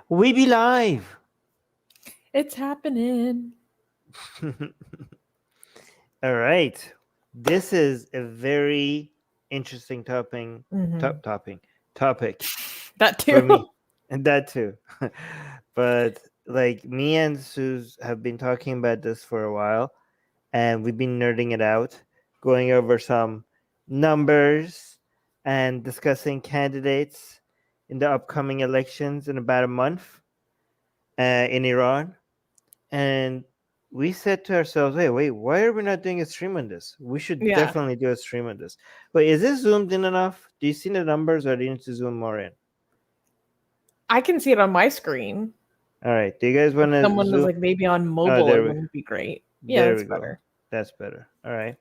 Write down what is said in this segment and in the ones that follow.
We be live. It's happening. All right. This is a very interesting topic. Topic That for too. me, and that too. But like me and Suze have been talking about this for a while, and we've been nerding it out, going over some numbers and discussing candidates in the upcoming elections in about a month in Iran. And we said to ourselves, wait, why are we not doing a stream on this? We should Yeah. definitely do a stream on this. Wait, is this zoomed in enough? Do you see the numbers, or do you need to zoom more in? I can see it on my screen. All right. Do you guys want to Someone was zoom? like maybe on mobile, there it we wouldn't be great. Yeah, there that's we go. better. That's better. All right.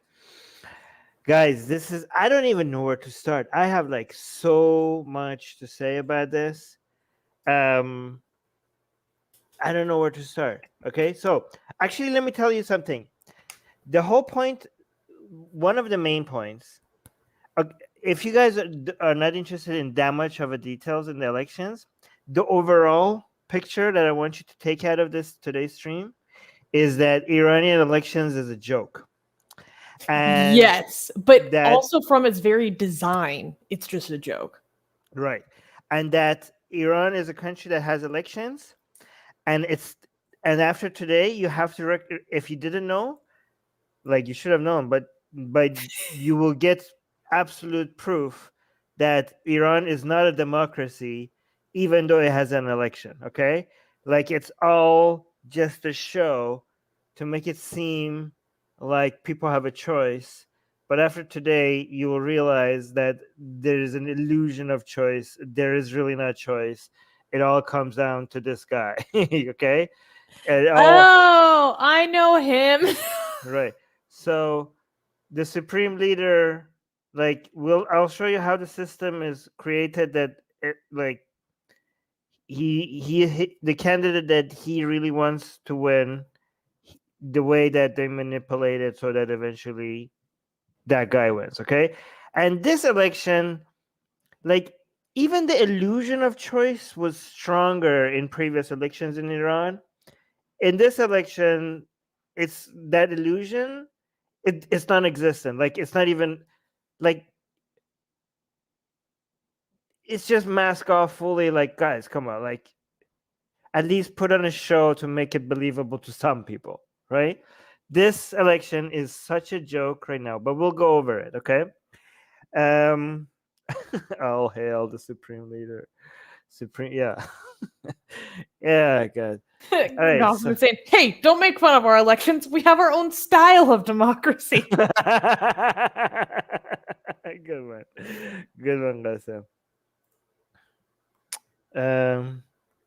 Guys, this is, I don't even know where to start. I have like so much to say about this. I don't know where to start. Okay. So actually, let me tell you something. The whole point, one of the main points, if you guys are not interested in that much of the details in the elections, the overall picture that I want you to take out of this today's stream is that Iranian elections is a joke. And yes, but that, also from its very design, it's just a joke. right. And that Iran is a country that has elections, and after today, you have to if you didn't know, like you should have known, but you will get absolute proof that Iran is not a democracy, even though it has an election. Okay, like it's all just a show to make it seem like people have a choice. But after today, you will realize that there is an illusion of choice. There is really not choice. It all comes down to this guy. Okay. Oh, I know him. Right. So the supreme leader, like, I'll show you how the system is created. That like he the candidate that he really wants to win, the way that they manipulate it so that eventually that guy wins. Okay, and this election, like, even the illusion of choice was stronger in previous elections in Iran. In this election, it's that illusion. It's non-existent. Like, it's not even like, it's just mask off fully. Like, guys, come on, like, at least put on a show to make it believable to some people, right? This election is such a joke right now, but we'll go over it. Okay. um All hail the supreme leader. Yeah. Yeah, good. All right, No, I'm saying, hey, don't make fun of our elections. We have our own style of democracy. Good one. Good one, Gasem.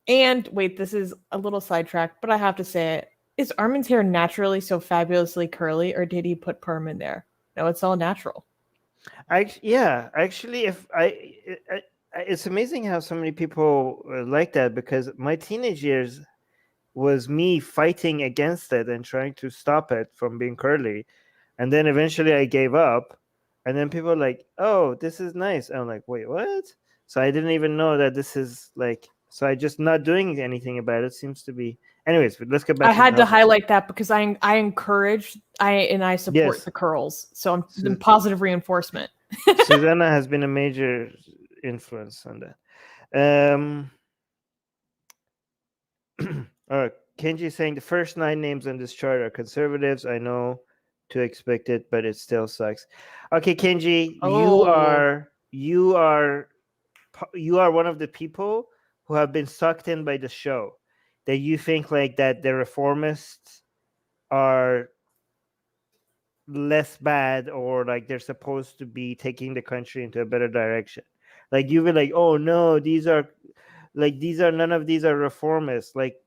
And wait, this is a little sidetracked, but I have to say it. Is Armin's hair naturally so fabulously curly, or did he put perm in there? No, it's all natural. Actually, it's amazing how so many people like that, because my teenage years was me fighting against it and trying to stop it from being curly, and then eventually I gave up, and then people were like, "Oh, this is nice." I'm like, "Wait, what?" So I didn't even know that this is like. So I just not doing anything about it seems to be. Anyways, let's get back. I had to highlight that because I encourage I support the curls, so I'm in positive reinforcement. Susanna has been a major influence on that. All right, Kenji is saying the first 9 names on this chart are conservatives. I know to expect it, but it still sucks. Okay, Kenji, you are one of the people who have been sucked in by the show, that you think like that the reformists are less bad, or like they're supposed to be taking the country into a better direction. Like, you were like, oh no, none of these are reformists. Like,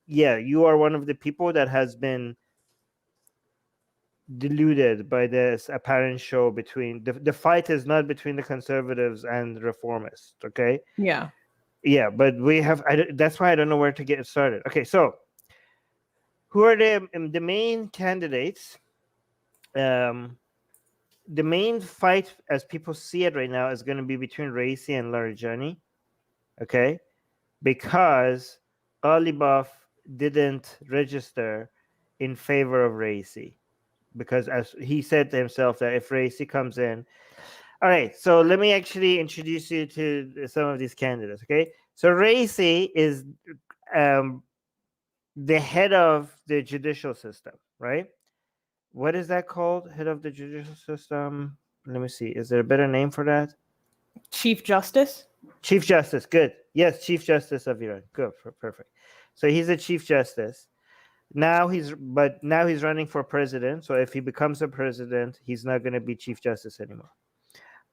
yeah, you are one of the people that has been deluded by this apparent show between the fight is not between the conservatives and reformists. Okay. Yeah, but that's why I don't know where to get started. Okay, so who are the main candidates? The main fight, as people see it right now, is going to be between Raisi and Larijani. Okay, because Ghalibaf didn't register in favor of Raisi, because as he said to himself that if Raisi comes in. All right, so let me actually introduce you to some of these candidates, okay? So Raisi is the head of the judicial system, right? What is that called? Head of the judicial system? Let me see. Is there a better name for that? Chief Justice? Chief Justice. Good. Yes, Chief Justice of Iran. Good. Perfect. So he's the Chief Justice. Now he's running for president. So if he becomes a president, he's not going to be Chief Justice anymore.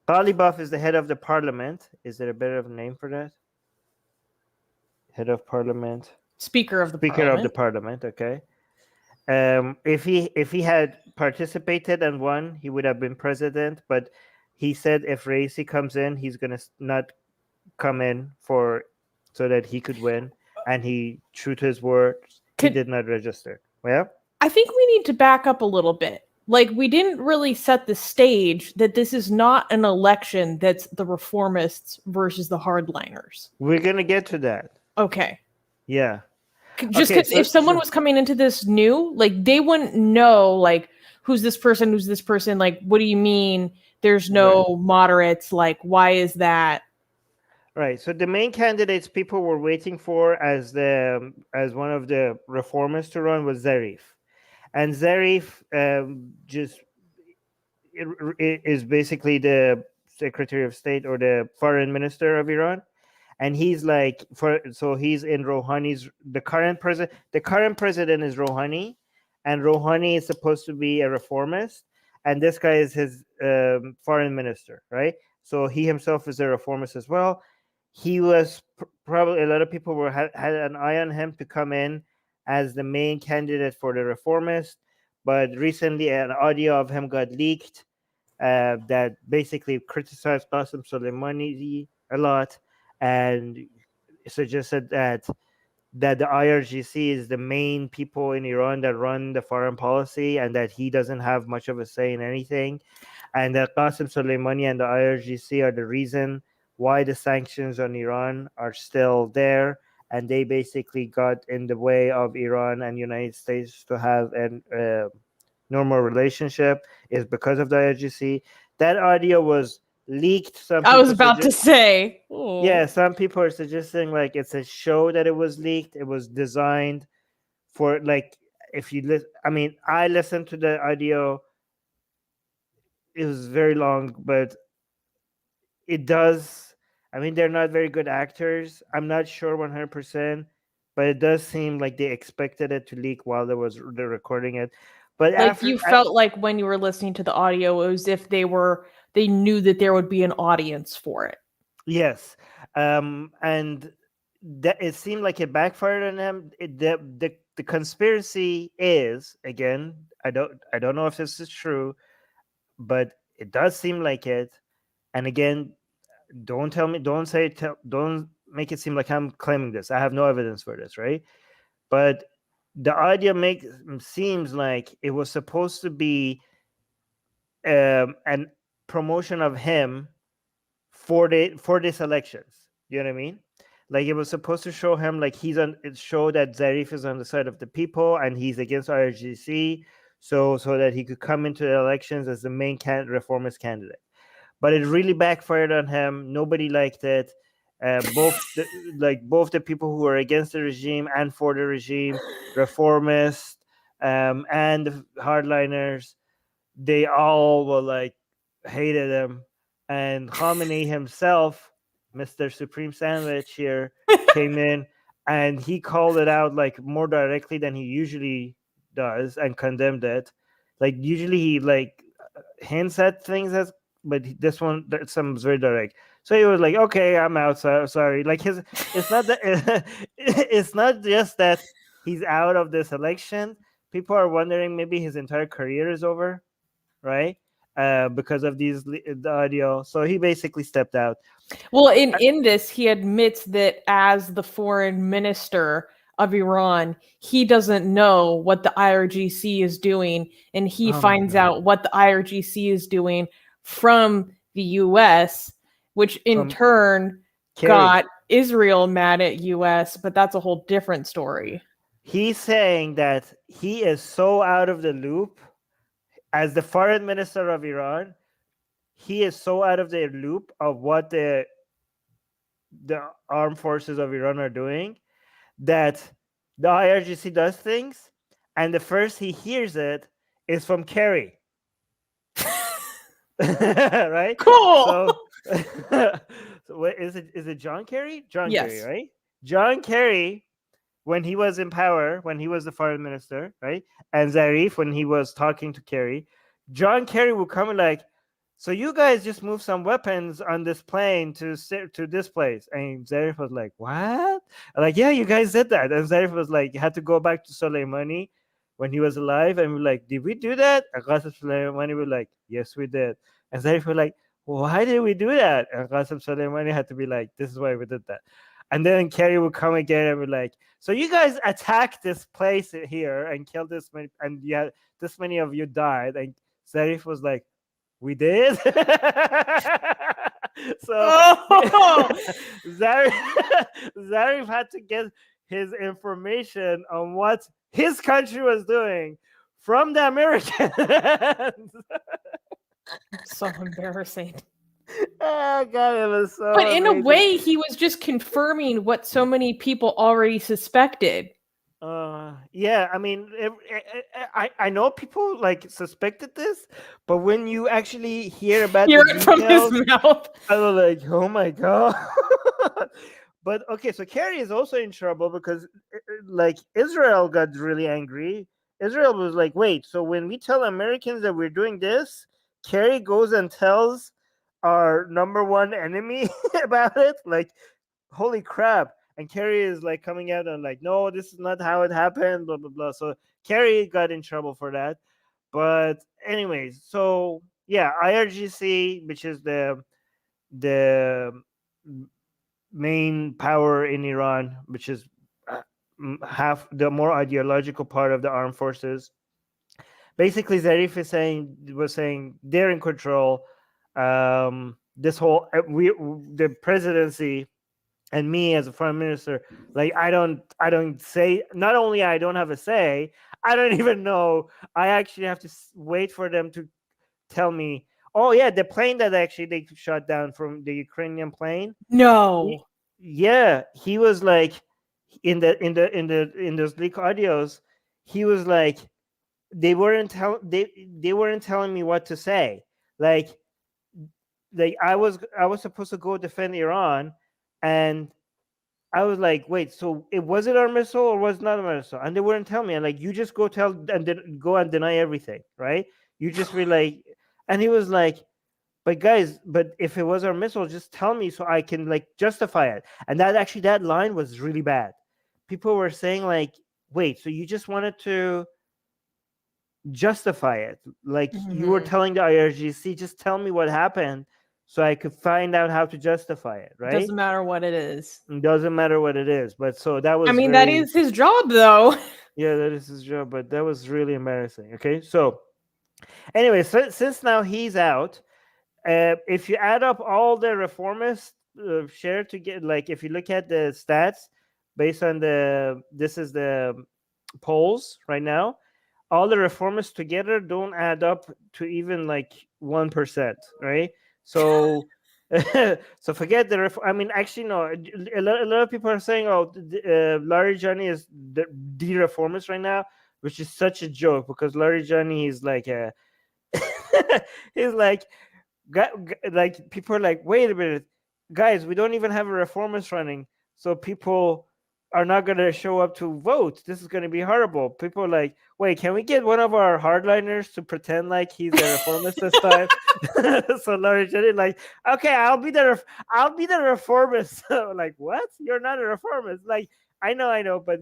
Ghalibaf is the head of the parliament. Is there a better name for that? Head of parliament. Speaker of the Speaker Parliament. of the parliament. Okay. If he had participated and won, he would have been president. But he said if Raisi comes in, he's gonna not come in so that he could win, and he, true to his words, he did not register. Well, I think we need to back up a little bit. Like, we didn't really set the stage that this is not an election that's the reformists versus the hardliners. We're gonna get to that. Okay. Yeah. Just because if someone was coming into this new, like, they wouldn't know, like, who's this person, like, what do you mean there's no moderates, like, why is that? Right. So the main candidates people were waiting for as one of the reformers to run was Zarif, and Zarif is basically the Secretary of State or the Foreign Minister of Iran. And he's like, he's in Rouhani's, the current president is Rouhani, and Rouhani is supposed to be a reformist, and this guy is his foreign minister, right? So he himself is a reformist as well. He was probably, a lot of people had an eye on him to come in as the main candidate for the reformist, but recently an audio of him got leaked that basically criticized Qasem Soleimani a lot, and suggested that the IRGC is the main people in Iran that run the foreign policy, and that he doesn't have much of a say in anything, and that Qasem Soleimani and the IRGC are the reason why the sanctions on Iran are still there, and they basically got in the way of Iran and United States to have a normal relationship is because of the IRGC. That audio was leaked. I was about to say. Ooh. Yeah, some people are suggesting like it's a show that it was leaked. It was designed for, like, if you listen. I mean, I listened to the audio. It was very long, but it does. I mean, they're not very good actors. I'm not sure 100%, but it does seem like they expected it to leak while they're recording it. But like, you felt like when you were listening to the audio, it was as if they knew that there would be an audience for it. Yes, and that it seemed like it backfired on them. The conspiracy is, again, I don't know if this is true, but it does seem like it. And again, don't make it seem like I'm claiming this. I have no evidence for this, right? But the idea seems like it was supposed to be an promotion of him for this elections. You know what I mean? Like, it was supposed to show him like show that Zarif is on the side of the people and he's against IRGC, so that he could come into the elections as the main reformist candidate. But it really backfired on him. Nobody liked it. Both the people who are against the regime and for the regime, reformists, and hardliners, they all were like hated him. And Khamenei himself, Mr. Supreme Sandwich here, came in and he called it out like more directly than he usually does and condemned it. Like, usually he like hints at things, but this one, some was very direct. So he was like, "Okay, I'm out. Sorry." Like, it's not that it's not just that he's out of this election. People are wondering maybe his entire career is over, right? Because of the audio. So he basically stepped out. Well, in this, he admits that as the foreign minister of Iran, he doesn't know what the IRGC is doing, and he finds out what the IRGC is doing from the U.S., which in turn got Israel mad at US, but that's a whole different story. He's saying that he is so out of the loop as the foreign minister of Iran. He is so out of the loop of what the armed forces of Iran are doing that the IRGC does things, and the first he hears it is from Kerry. Right? Cool. So, so what is it? Is it John Kerry? John Yes. Kerry, right? John Kerry, when he was in power, when he was the foreign minister, right? And Zarif, when he was talking to Kerry, John Kerry would come and like, so you guys just moved some weapons on this plane to this place. And Zarif was like, what? I'm like, yeah, you guys did that. And Zarif was like, you had to go back to Soleimani when he was alive. And we're like, did we do that? And Qasem Soleimani was like, yes, we did. And Zarif was like, why did we do that? And Qasem Soleimani had to be like, this is why we did that. And then Kerry would come again and be like, so you guys attacked this place here and killed this many, and yeah, this many of you died. And Zarif was like, we did. So Zarif had to get his information on what his country was doing from the Americans. So embarrassing. Oh God, it was so But in amazing. a way, he was just confirming what so many people already suspected. Yeah, I mean, I know people like suspected this, but when you actually hear about Hear the it from details, his mouth. I was like, oh my God. But okay, so Kerry is also in trouble because like Israel got really angry. Israel was like, wait, so when we tell Americans that we're doing this, Kerry goes and tells our number one enemy about it? Like, holy crap. And Kerry is like coming out and like, no, this is not how it happened, blah, blah, blah. So Kerry got in trouble for that. But anyways, so yeah, IRGC, which is the main power in Iran, which is half the more ideological part of the armed forces. Basically, Zarif was saying they're in control. This whole the presidency and me as a foreign minister, like I don't say. Not only I don't have a say, I don't even know. I actually have to wait for them to tell me. Oh yeah, the plane that actually they shot down from the Ukrainian plane. No. He was like in those leak audios. He was like, they weren't telling me what to say. Like I was supposed to go defend Iran, and I was like, wait, so was it our missile or was it not our missile? And they wouldn't tell me. And like, you just go tell and then go and deny everything, right? You just be like, and he was like, but guys, but if it was our missile, just tell me so I can like justify it. And that line was really bad. People were saying like, wait, so you just wanted to justify it? Like you were telling the IRGC, just tell me what happened so I could find out how to justify it, right? Doesn't matter what it is. It doesn't matter what it is. But so that was that is his job though. Yeah, that is his job, but that was really embarrassing. Okay, so anyway, since now he's out, if you add up all the reformists share to get, like, if you look at the stats based on this is the polls right now, all the reformists together don't add up to even like 1%, right? So so forget the I mean, actually no, a lot of people are saying, oh, Larry Johnny is the reformist right now, which is such a joke because Larry Johnny is like a he's like people are like, wait a minute, guys, we don't even have a reformist running, so people are not going to show up to vote. This is going to be horrible. People are like, wait, can we get one of our hardliners to pretend like he's a reformist this time? So Larry Johnny like, okay, I'll be the reformist. Like, what? You're not a reformist. Like, I know, but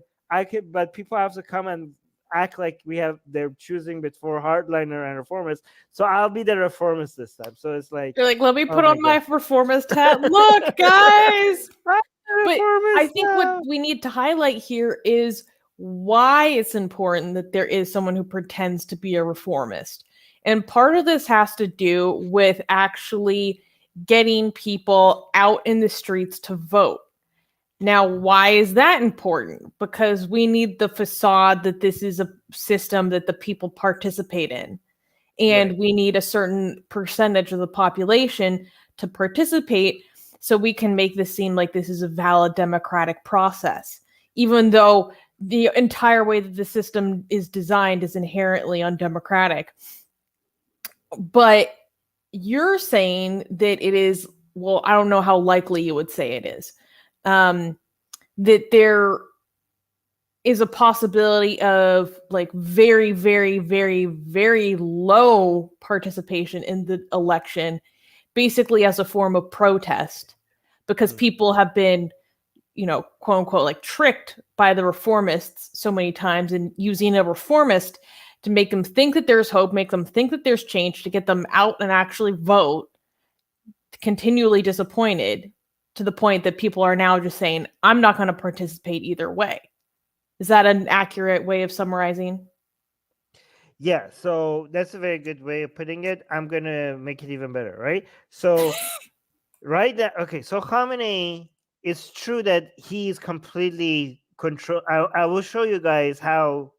people have to come and act like they're choosing between hardliner and reformist. So I'll be the reformist this time. So it's like, you're like, let me put on my reformist hat. Look, guys. But I think what we need to highlight here is why it's important that there is someone who pretends to be a reformist. And part of this has to do with actually getting people out in the streets to vote. Now, why is that important? Because we need the facade that this is a system that the people participate in. And we need a certain percentage of the population to participate so we can make this seem like this is a valid democratic process, even though the entire way that the system is designed is inherently undemocratic. But you're saying that it is, well, I don't know how likely you would say it is, that there is a possibility of like very, very, very, very low participation in the election, basically as a form of protest, because people have been, you know, quote unquote, like tricked by the reformists so many times, and using a reformist to make them think that there's hope, make them think that there's change, to get them out and actually vote, continually disappointed to the point that people are now just saying, I'm not going to participate either way. Is that an accurate way of summarizing? Yeah, so that's a very good way of putting it. I'm going to make it even better, right? So, so Khamenei, it's true that he's completely control. I will show you guys how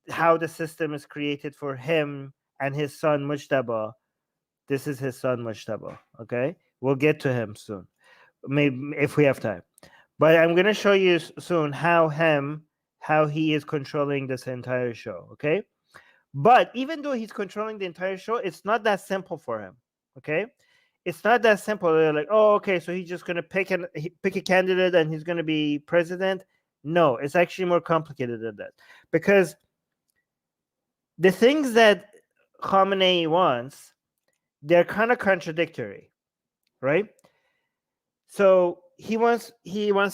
the system is created for him and his son Mujtaba. This is his son Mujtaba, okay? We'll get to him soon, maybe if we have time. But I'm going to show you soon how he is controlling this entire show, okay? But even though he's controlling the entire show, it's not that simple for him, okay? It's not that simple. They're like, oh, okay, so he's just going to pick a candidate and he's going to be president. No, it's actually more complicated than that. Because the things that Khamenei wants, they're kind of contradictory, right? So he wants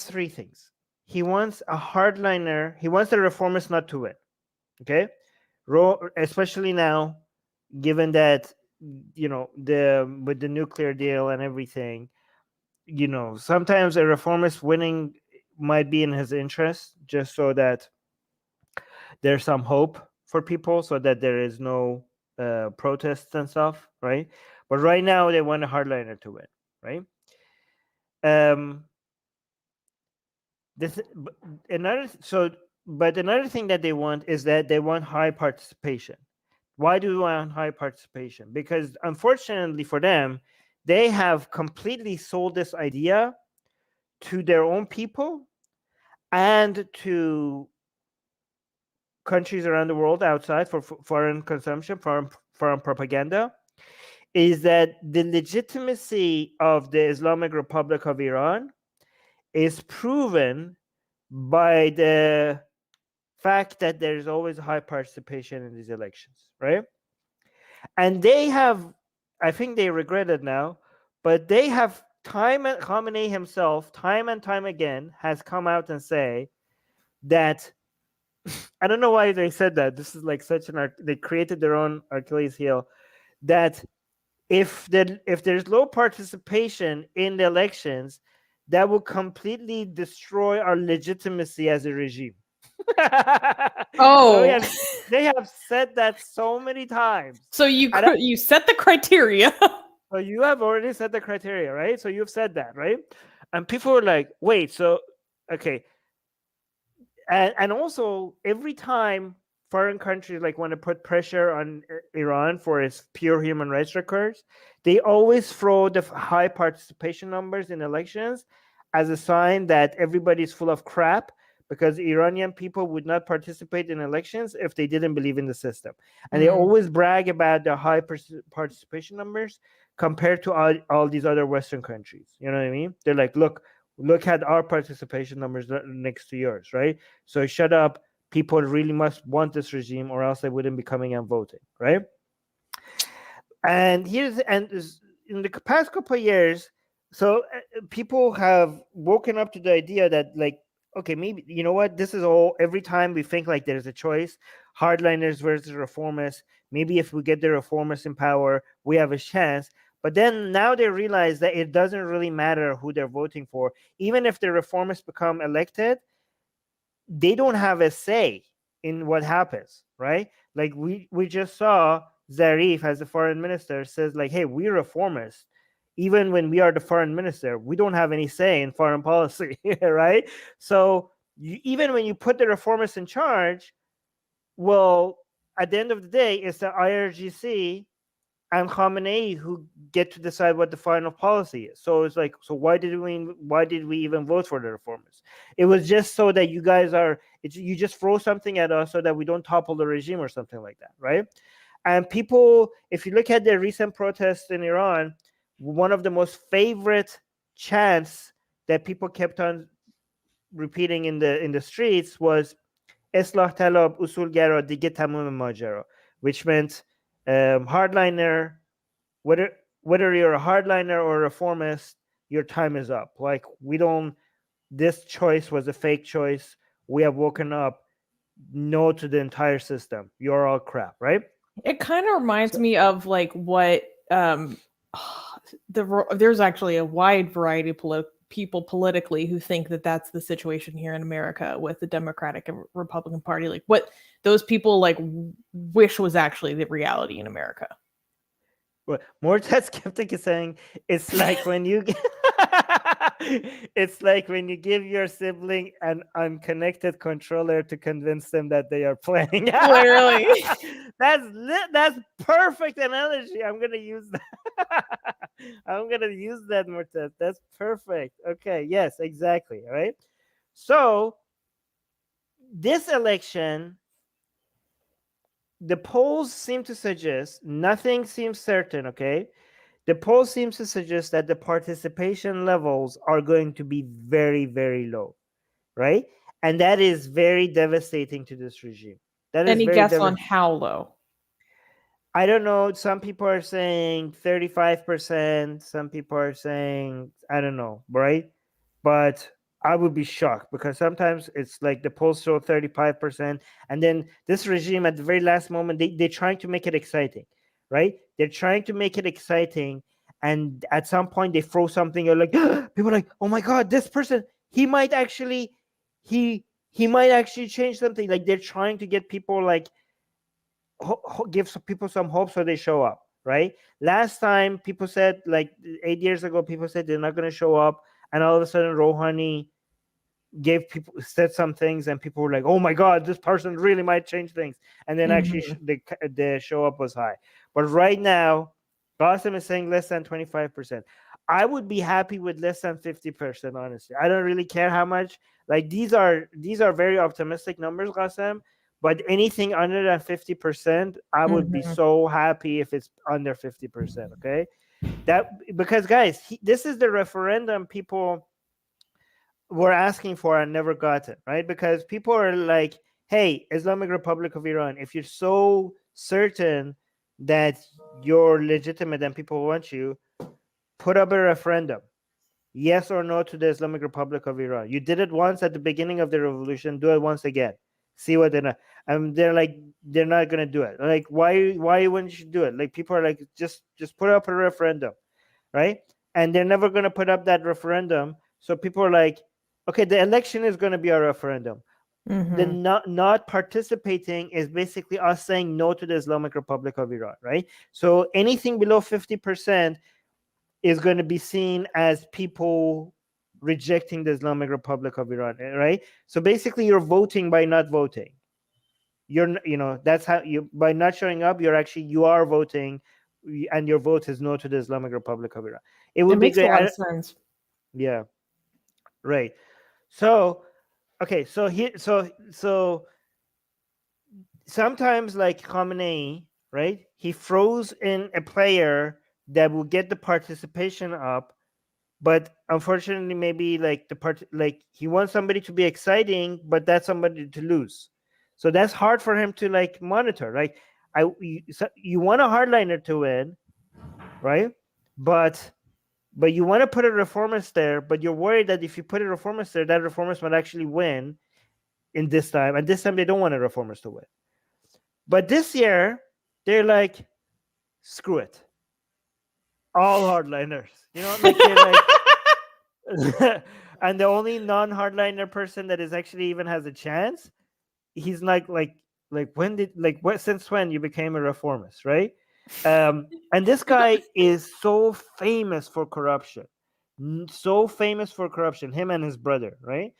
three things. He wants a hardliner. He wants the reformists not to win, okay? Especially now, given that, you know, with the nuclear deal and everything, you know, sometimes a reformist winning might be in his interest, just so that there's some hope for people, so that there is no protests and stuff, right? But right now they want a hardliner to win, right? But another thing that they want is that they want high participation. Why do we want high participation? Because unfortunately for them, they have completely sold this idea to their own people and to countries around the world outside for foreign consumption, foreign propaganda, is that the legitimacy of the Islamic Republic of Iran is proven by the fact that there's always high participation in these elections, right? And they have, I think they regret it now, but they have Khamenei himself, time and time again, has come out and say that, I don't know why they said that. This is like such they created their own Achilles heel, that if there's low participation in the elections, that will completely destroy our legitimacy as a regime. Oh, So they have said that so many times. So you set the criteria. So you have already set the criteria, right? So you've said that, right? And people were like, wait, so okay. And also every time foreign countries like want to put pressure on Iran for its pure human rights records, they always throw the high participation numbers in elections as a sign that everybody's full of crap, because Iranian people would not participate in elections if they didn't believe in the system. And they always brag about the high participation numbers compared to all these other Western countries. You know what I mean? They're like, look at our participation numbers next to yours, right? So shut up. People really must want this regime, or else they wouldn't be coming and voting, right? And in the past couple of years, so people have woken up to the idea that, like, okay, maybe, you know what, this is all, every time we think like there's a choice, hardliners versus reformists, maybe if we get the reformists in power, we have a chance. But then now they realize that it doesn't really matter who they're voting for. Even if the reformists become elected, they don't have a say in what happens, right? Like we just saw Zarif as the foreign minister says, like, hey, we're reformists. even when we are the foreign minister, we don't have any say in foreign policy, right? So even when you put the reformists in charge, well, at the end of the day, it's the IRGC and Khamenei who get to decide what the final policy is. So it's like, so why did we even vote for the reformers? It was just so that you guys you just throw something at us so that we don't topple the regime or something like that, right? And people, if you look at the recent protests in Iran, one of the most favorite chants that people kept on repeating in the streets was "Islah talab usulgara dige tamam majara," which meant hardliner, whether you're a hardliner or a reformist, your time is up. Like, this choice was a fake choice. We have woken up. No to the entire system. You're all crap, right? It kind of reminds me of like what there's actually a wide variety of people politically who think that that's the situation here in America with the Democratic and Republican Party. Like what those people like wish was actually the reality in America. Well, Mortad Skeptic is saying it's like when you it's like when you give your sibling an unconnected controller to convince them that they are playing. Literally. That's perfect analogy. I'm gonna use that. I'm gonna use that, Mortad. That's perfect. Okay, yes, exactly. All right. So this election, the polls seem to suggest, nothing seems certain, okay? The polls seem to suggest that the participation levels are going to be very, very low, right? And that is very devastating to this regime. That is Any very guess on how low? I don't know. Some people are saying 35%. Some people are saying, I don't know, right? But I would be shocked because sometimes it's like the polls show 35%. And then this regime at the very last moment, they're trying to make it exciting, right? They're trying to make it exciting. And at some point they throw something, you're like, people are like, oh my God, this person, he might actually change something. Like they're trying to get people like, give people some hope so they show up, right? Last time people said, like 8 years ago, people said they're not going to show up, and all of a sudden Rouhani said some things and people were like, oh my God, this person really might change things, and then actually the show up was high. But right now Qasim is saying less than 25%. I would be happy with less than 50%, honestly. I don't really care how much. Like these are very optimistic numbers, Qasim. But anything under than 50%, I would be so happy if it's under 50%. Okay, that because guys, this is the referendum people were asking for and never got it, right? Because people are like, "Hey, Islamic Republic of Iran, if you're so certain that you're legitimate and people want you, put up a referendum, yes or no to the Islamic Republic of Iran. You did it once at the beginning of the revolution. Do it once again." See what they're not. They're like, they're not gonna do it. Like, why wouldn't you do it? Like, people are like, just put up a referendum, right? And they're never gonna put up that referendum. So people are like, okay, the election is gonna be a referendum. The not participating is basically us saying no to the Islamic Republic of Iran, right? So anything below 50% is going to be seen as people rejecting the Islamic Republic of Iran, right? So basically, you're voting by not voting. That's how by not showing up, you are voting, and your vote is no to the Islamic Republic of Iran. It would be makes great. a lot of sense. Yeah, right. So, okay, so sometimes like Khamenei, right? He throws in a player that will get the participation up, but unfortunately maybe like he wants somebody to be exciting, but that's somebody to lose. So that's hard for him to like monitor, right? You want a hardliner to win, right? But you want to put a reformist there, but you're worried that if you put a reformist there, that reformist might actually win in this time, and this time they don't want a reformist to win. But this year they're like, screw it, all hardliners, like they're like and the only non-hardliner person that is actually even has a chance, he's like when did what since when you became a reformist, right? And this guy is so famous for corruption. So famous for corruption, him and his brother, right?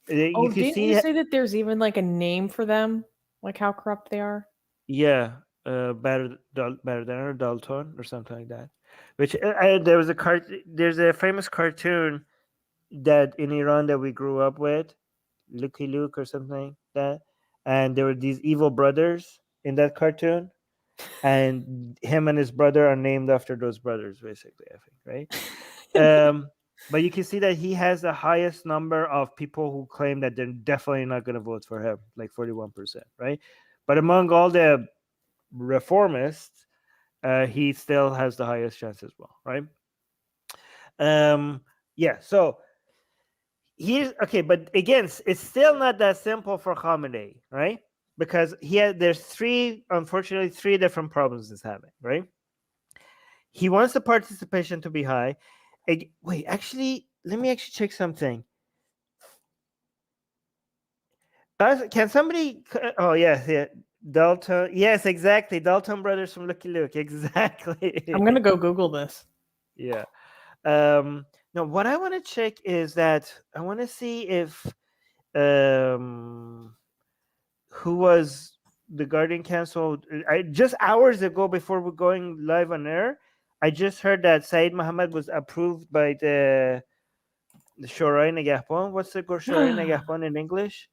Oh, You can didn't you see, say that there's even like a name for them? Like how corrupt they are? yeah, better than Dalton or something like that. Which there's a famous cartoon that in Iran that we grew up with, Lucky Luke or something like that, and there were these evil brothers in that cartoon, and him and his brother are named after those brothers, basically. I think, right? But you can see that he has the highest number of people who claim that they're definitely not going to vote for him, like 41%, right? But among all the reformists, he still has the highest chance as well, right? Yeah, so here's okay, but again, it's still not that simple for Khamenei, right? Because there's unfortunately, three different problems he's having, right? He wants the participation to be high. Wait, actually, let me actually check something. Can somebody? Oh yes, yeah, Dalton. Yes, exactly. Dalton brothers from Lucky Luke. Exactly. I'm gonna go Google this. Yeah. No, what I want to check is that I want to see if who was the Guardian Council. I just hours ago before we're going live on air, I just heard that Saeed Mohammed was approved by the Shorai Nagahban. What's the Shorai Nagahban in English?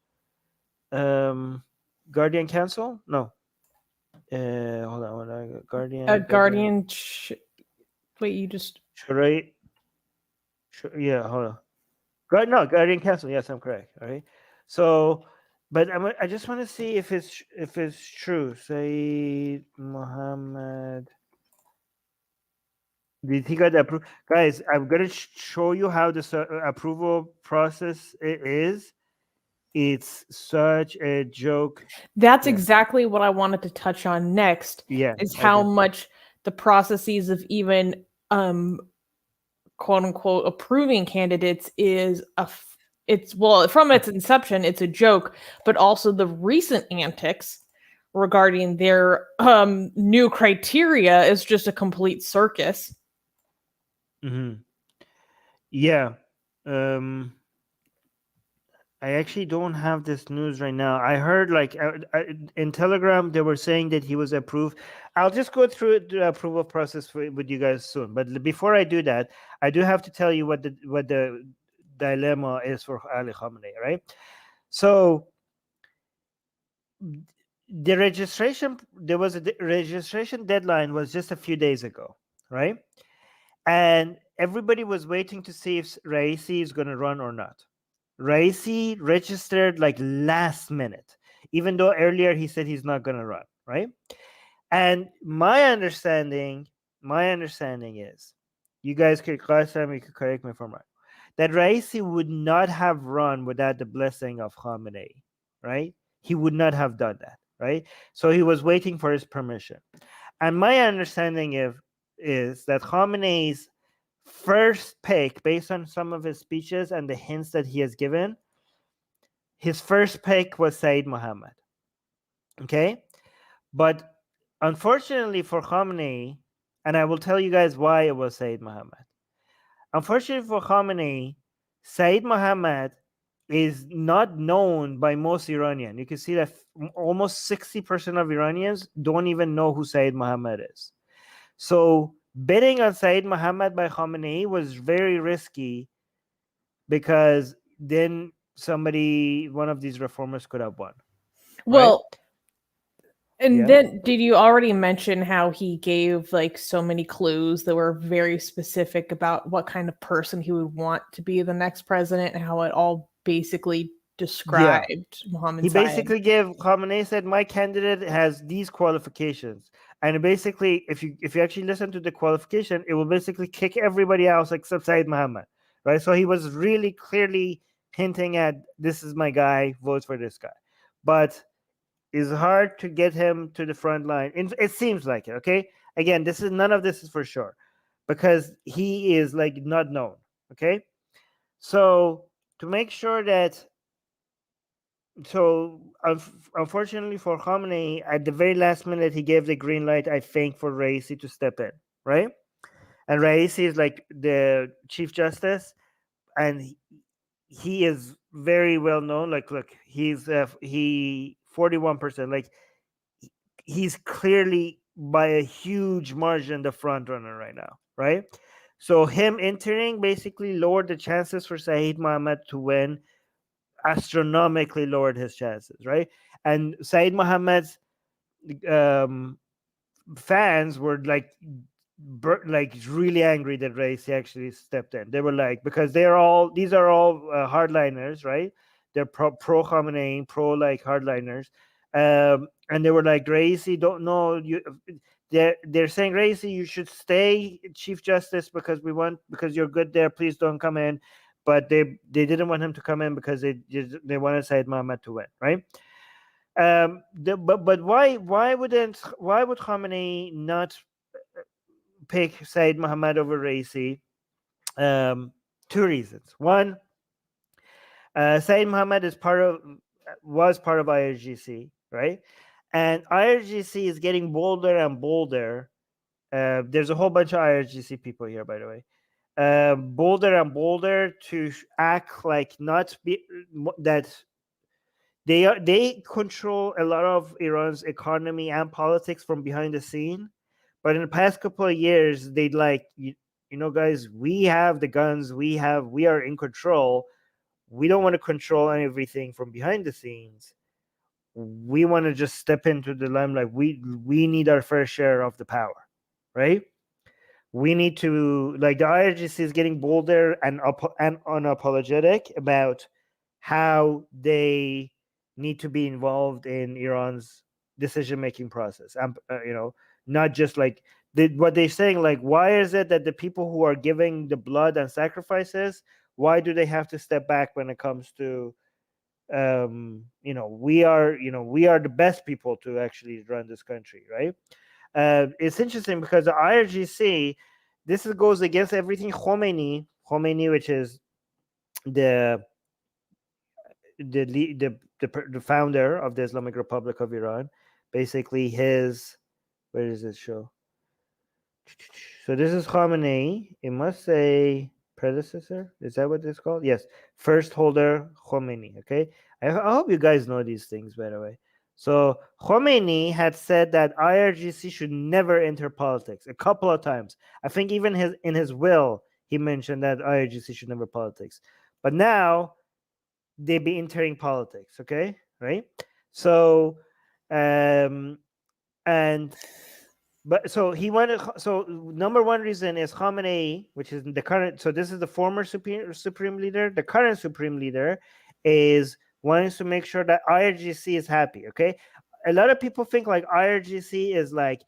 Guardian Council? No. Hold on. A Guardian. guardian. Wait, you just. Shorai. Yeah, hold on. Guardian Council. Yes, I'm correct. All right. So, but I just want to see if it's true. Saeed Mohammed. Did he got approved? Guys, I'm gonna show you how this approval process is. It's such a joke. That's Yeah. exactly what I wanted to touch on next. Yeah. Is how much the processes of even quote unquote approving candidates is it's from its inception it's a joke, but also the recent antics regarding their new criteria is just a complete circus. Mm-hmm. Yeah. I actually don't have this news right now. I heard like in Telegram they were saying that he was approved. I'll just go through the approval process with you guys soon. But before I do that, I do have to tell you what the dilemma is for Ali Khamenei, right? So the registration registration deadline was just a few days ago, right? And everybody was waiting to see if Raisi is going to run or not. Raisi registered like last minute, even though earlier he said he's not going to run, right? And my understanding is, you guys could you could correct me if I'm wrong, that Raisi would not have run without the blessing of Khamenei, right? He would not have done that, right? So he was waiting for his permission. And my understanding is that Khamenei's first pick, based on some of his speeches and the hints that he has given, his first pick was Saeed Mohammed. Okay? But unfortunately for Khamenei, and I will tell you guys why it was Saeed Mohammed. Unfortunately for Khamenei, Saeed Mohammed is not known by most Iranians. You can see that almost 60% of Iranians don't even know who Saeed Mohammed is. So bidding on Saeed Mohammed by Khamenei was very risky, because then one of these reformers could have won. Well, right? and then did you already mention how he gave like so many clues that were very specific about what kind of person he would want to be the next president, and how it all basically described Mohammed He Saeed? basically Khamenei said, my candidate has these qualifications. And basically, if you actually listen to the qualification, it will basically kick everybody else except Saeed Mohammed, right? So he was really clearly hinting at, this is my guy, vote for this guy. But it's hard to get him to the front line. It seems like it, okay? Again, none of this is for sure, because he is like not known, okay? So to make sure that so unfortunately for Khamenei, at the very last minute, he gave the green light, I think, for Raisi to step in, right? And Raisi is like the Chief Justice, and he is very well known. Like, look, he 41%. Like, he's clearly by a huge margin the front runner right now, right? So him entering basically lowered the chances for Saeed Mohammed to win, astronomically lowered his chances, right? And Saeed Mohammed's um, fans were like really angry that Raisi actually stepped in. They were like, because these are all hardliners, right? They're pro Khamenei, pro like hardliners, and they were like, Raisi, don't know you. They're saying, Raisi, you should stay Chief Justice because you're good there. Please don't come in. But they didn't want him to come in because they wanted Said Mohammed to win, right? But why would Khamenei not pick Said Mohammed over Raisi? Two reasons. One, Said Mohammed was part of IRGC, right? And IRGC is getting bolder and bolder. There's a whole bunch of IRGC people here, by the way. Bolder and bolder to act like not be that they control a lot of Iran's economy and politics from behind the scene. But in the past couple of years, they'd like, you know, guys, we have the guns, we are in control. We don't want to control everything from behind the scenes. We want to just step into the limelight. We need our fair share of the power, right? We need to, like, the IRGC is getting bolder and unapologetic about how they need to be involved in Iran's decision-making process. And not just like what they're saying, like, why is it that the people who are giving the blood and sacrifices, why do they have to step back when it comes to we are the best people to actually run this country, right? It's interesting because the IRGC, this goes against everything Khomeini, which is the founder of the Islamic Republic of Iran, basically his, where does it show? So this is Khamenei. It must say predecessor. Is that what it's called? Yes, first holder Khomeini. Okay, I hope you guys know these things, by the way. So Khomeini had said that IRGC should never enter politics a couple of times. I think even in his will he mentioned that IRGC should never politics. But now they be entering politics. Okay, right? So, and but so he wanted. So number one reason is Khamenei, which is the current. So this is the former supreme leader. The current supreme leader is wanting to make sure that IRGC is happy. Okay, a lot of people think like IRGC is like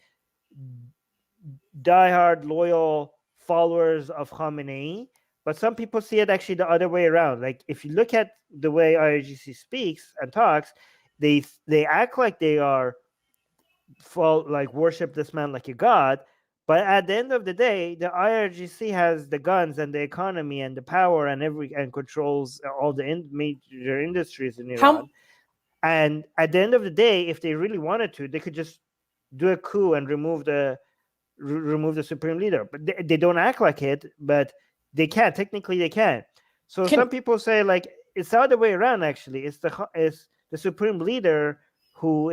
diehard loyal followers of Khamenei, but some people see it actually the other way around. Like, if you look at the way IRGC speaks and talks, they act like they are like worship this man like a god, but at the end of the day, the IRGC has the guns and the economy and the power and controls all the major industries in Iran. And at the end of the day, if they really wanted to, they could just do a coup and remove the supreme leader. But they don't act like it, but they can. Technically, they can. So some people say like it's the other way around. Actually, it's the supreme leader who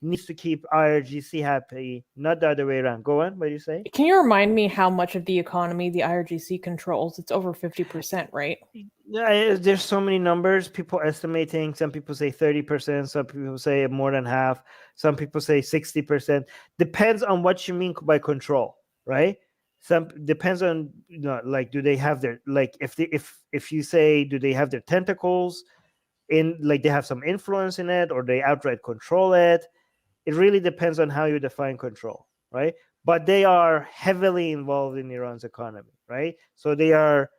needs to keep IRGC happy, not the other way around. Go on. What do you say? Can you remind me how much of the economy the IRGC controls? It's over 50%, right? Yeah, there's so many numbers. People estimating. Some people say 30%. Some people say more than half. Some people say 60%. Depends on what you mean by control, right? Some depends on like, do they have their, like, if you say, do they have their tentacles in, like, they have some influence in it, or they outright control it? It really depends on how you define control, right? But they are heavily involved in Iran's economy, right? So they are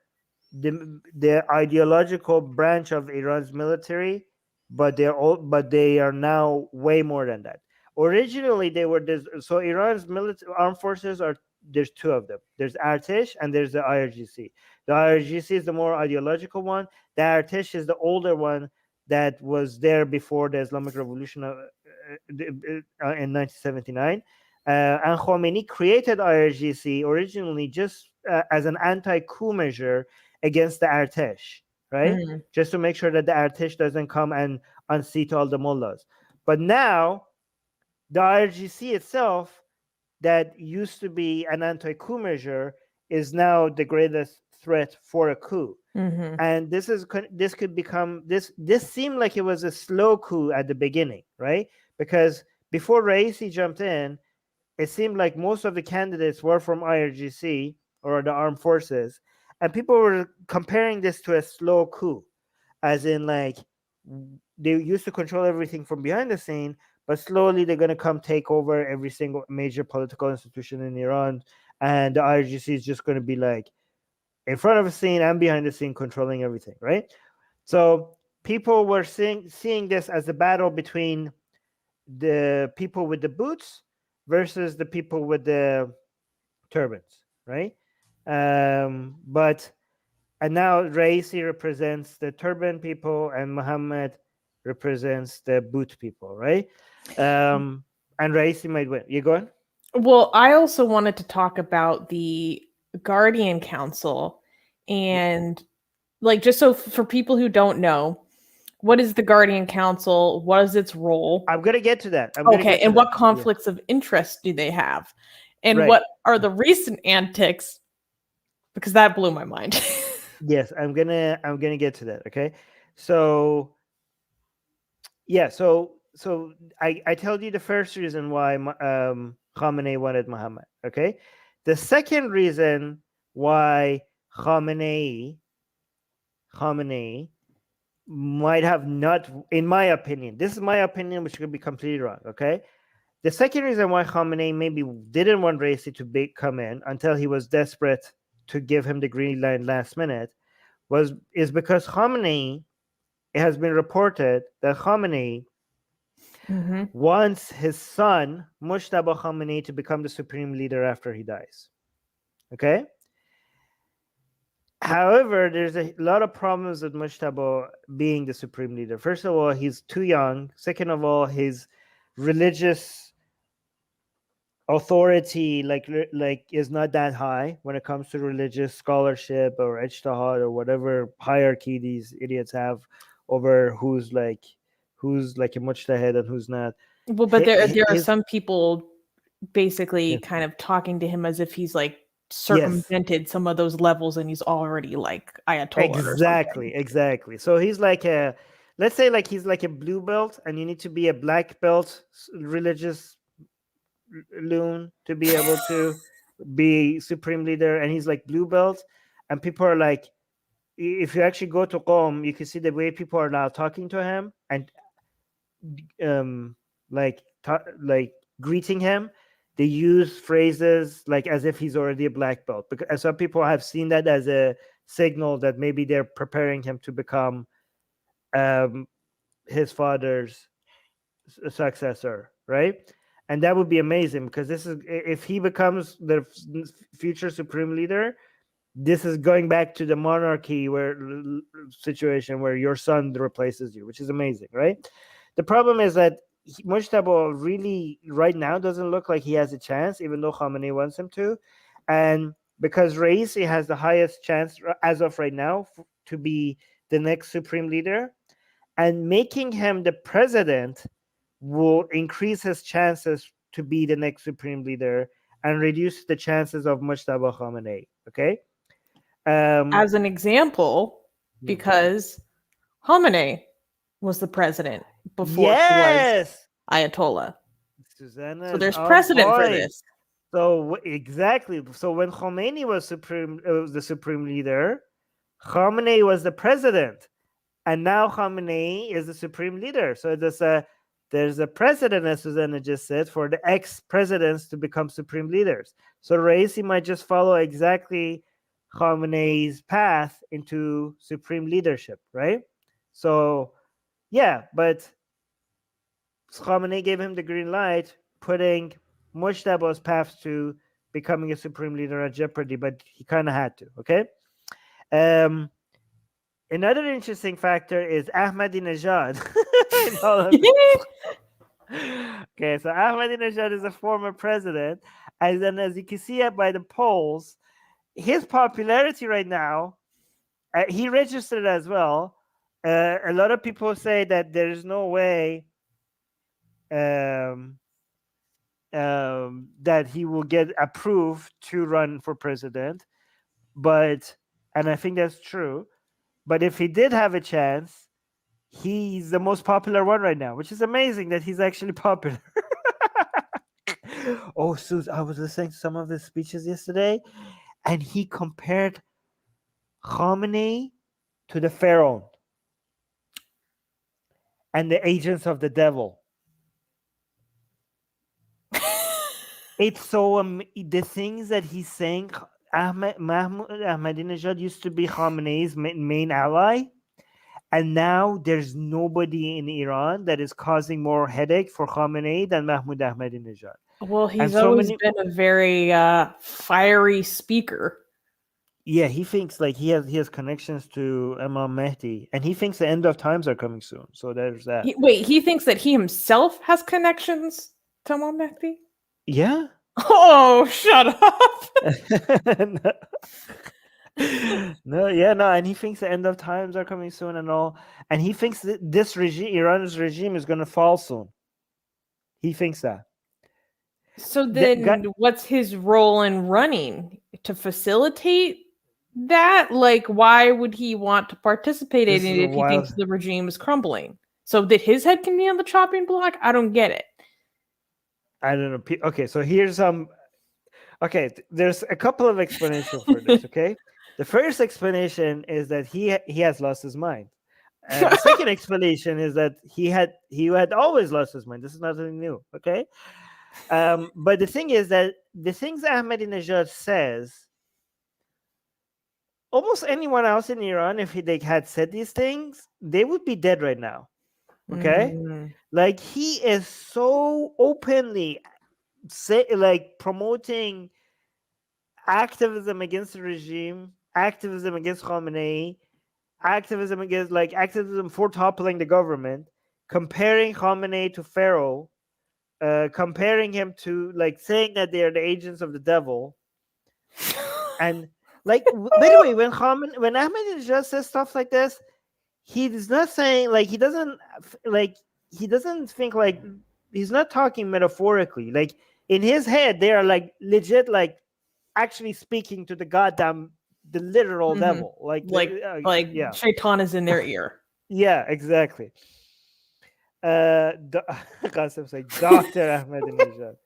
the ideological branch of Iran's military, but they are now way more than that. Originally, they were this. So Iran's armed forces there's two of them. There's Artesh and there's the IRGC. The IRGC is the more ideological one. The Artesh is the older one that was there before the Islamic Revolution in 1979. And Khomeini created IRGC originally just as an anti-coup measure against the Artesh, right? Just to make sure that the Artesh doesn't come and unseat all the mullahs. But now, the IRGC itself, that used to be an anti-coup measure, is now the greatest threat for a coup. And this could become this seemed like it was a slow coup at the beginning, right? Because before Raisi jumped in, it seemed like most of the candidates were from IRGC or the armed forces, and people were comparing this to a slow coup, as in like they used to control everything from behind the scene, but slowly they're going to come take over every single major political institution in Iran, and the IRGC is just going to be like in front of the scene and behind the scene controlling everything, right? So people were seeing this as a battle between the people with the boots versus the people with the turbans, right? And now Raisi represents the turban people and Muhammad represents the boot people, right? And Raisi might win. You going? Well, I also wanted to talk about the Guardian Council, and like, just so for people who don't know, what is the Guardian Council? What is its role? I'm going to get to that. Okay, and what conflicts of interest do they have? And what are the recent antics? Because that blew my mind. Yes, I'm gonna get to that. Okay, so yeah, so I told you the first reason why Khamenei wanted Muhammad. Okay, the second reason why Khamenei might have not, in my opinion, this is my opinion, which could be completely wrong. Okay, the second reason why Khamenei maybe didn't want Raisi to come in until he was desperate to give him the green light last minute is because Khamenei, it has been reported that Khamenei wants his son Mujtaba Khamenei to become the supreme leader after he dies. Okay. However, there's a lot of problems with Mujtaba being the supreme leader. First of all, he's too young. Second of all, his religious authority like is not that high when it comes to religious scholarship or ijtihad or whatever hierarchy these idiots have over who's like a mujtahid and who's not. Well, but there are some people basically kind of talking to him as if he's like circumvented some of those levels and he's already like Ayatollah. Exactly. So he's like let's say like he's like a blue belt, and you need to be a black belt religious loon to be able to be supreme leader, and he's like blue belt, and people are like, if you actually go to Qom, you can see the way people are now talking to him and like greeting him. They use phrases like as if he's already a black belt, and some people have seen that as a signal that maybe they're preparing him to become his father's successor, right? And that would be amazing, because this is, if he becomes the future supreme leader, this is going back to the monarchy situation where your son replaces you, which is amazing, right? The problem is that Mujtaba really right now doesn't look like he has a chance, even though Khamenei wants him to. And because Raisi has the highest chance as of right now to be the next supreme leader, and making him the president will increase his chances to be the next supreme leader and reduce the chances of Mujtaba Khamenei. Okay. As an example, because Khamenei was the president before he was Ayatollah. Susanna, so there's precedent for this. So exactly. So when Khomeini was the supreme leader, Khamenei was the president, and now Khamenei is the supreme leader. So there's a precedent, as Susanna just said, for the ex-presidents to become supreme leaders. So Raisi might just follow exactly Khamenei's path into supreme leadership, right? So, yeah, but Khamenei gave him the green light, putting Mujtaba's path to becoming a supreme leader at jeopardy, but he kind of had to, okay? Another interesting factor is Ahmadinejad. In all of this. Okay, so Ahmadinejad is a former president, and then as you can see it by the polls, his popularity right now, he registered as well. A lot of people say that there's no way that he will get approved to run for president, and I think that's true. But if he did have a chance, he's the most popular one right now, which is amazing that he's actually popular. Oh, Suze, I was listening to some of his speeches yesterday, and he compared Khamenei to the Pharaoh and the agents of the devil. It's so the things that he's saying. Ahmadinejad used to be Khamenei's main ally, and now there's nobody in Iran that is causing more headache for Khamenei than Mahmoud Ahmadinejad. Well, he's always been a very fiery speaker. Yeah, he thinks like he has connections to Imam Mahdi, and he thinks the end of times are coming soon. So there's that. He thinks that he himself has connections to Imam Mahdi? Yeah. Oh, shut up. No, and he thinks the end of times are coming soon and all, and he thinks that this regime, Iran's regime, is going to fall soon. He thinks that. So then, what's his role in running? To facilitate that? Like, why would he want to participate in it if he thinks the regime is crumbling? So that his head can be on the chopping block? I don't get it. I don't know. Okay, so here's some. Okay, there's a couple of explanations for this. Okay, the first explanation is that he has lost his mind. And the second explanation is that he had always lost his mind. This is nothing new. Okay, but the thing is that the things Ahmadinejad says, almost anyone else in Iran, if they had said these things, they would be dead right now. Okay, like he is so openly promoting activism against the regime, activism against Khamenei, activism for toppling the government, comparing Khamenei to Pharaoh, comparing him to saying that they are the agents of the devil, and by the way, when Ahmadinejad says stuff like this, he is not saying he doesn't think he's not talking metaphorically. Like in his head, they are legit actually speaking to the literal devil. Yeah. Shaitan is in their ear. Yeah, exactly. Qasim's like Dr. Ahmadinejad.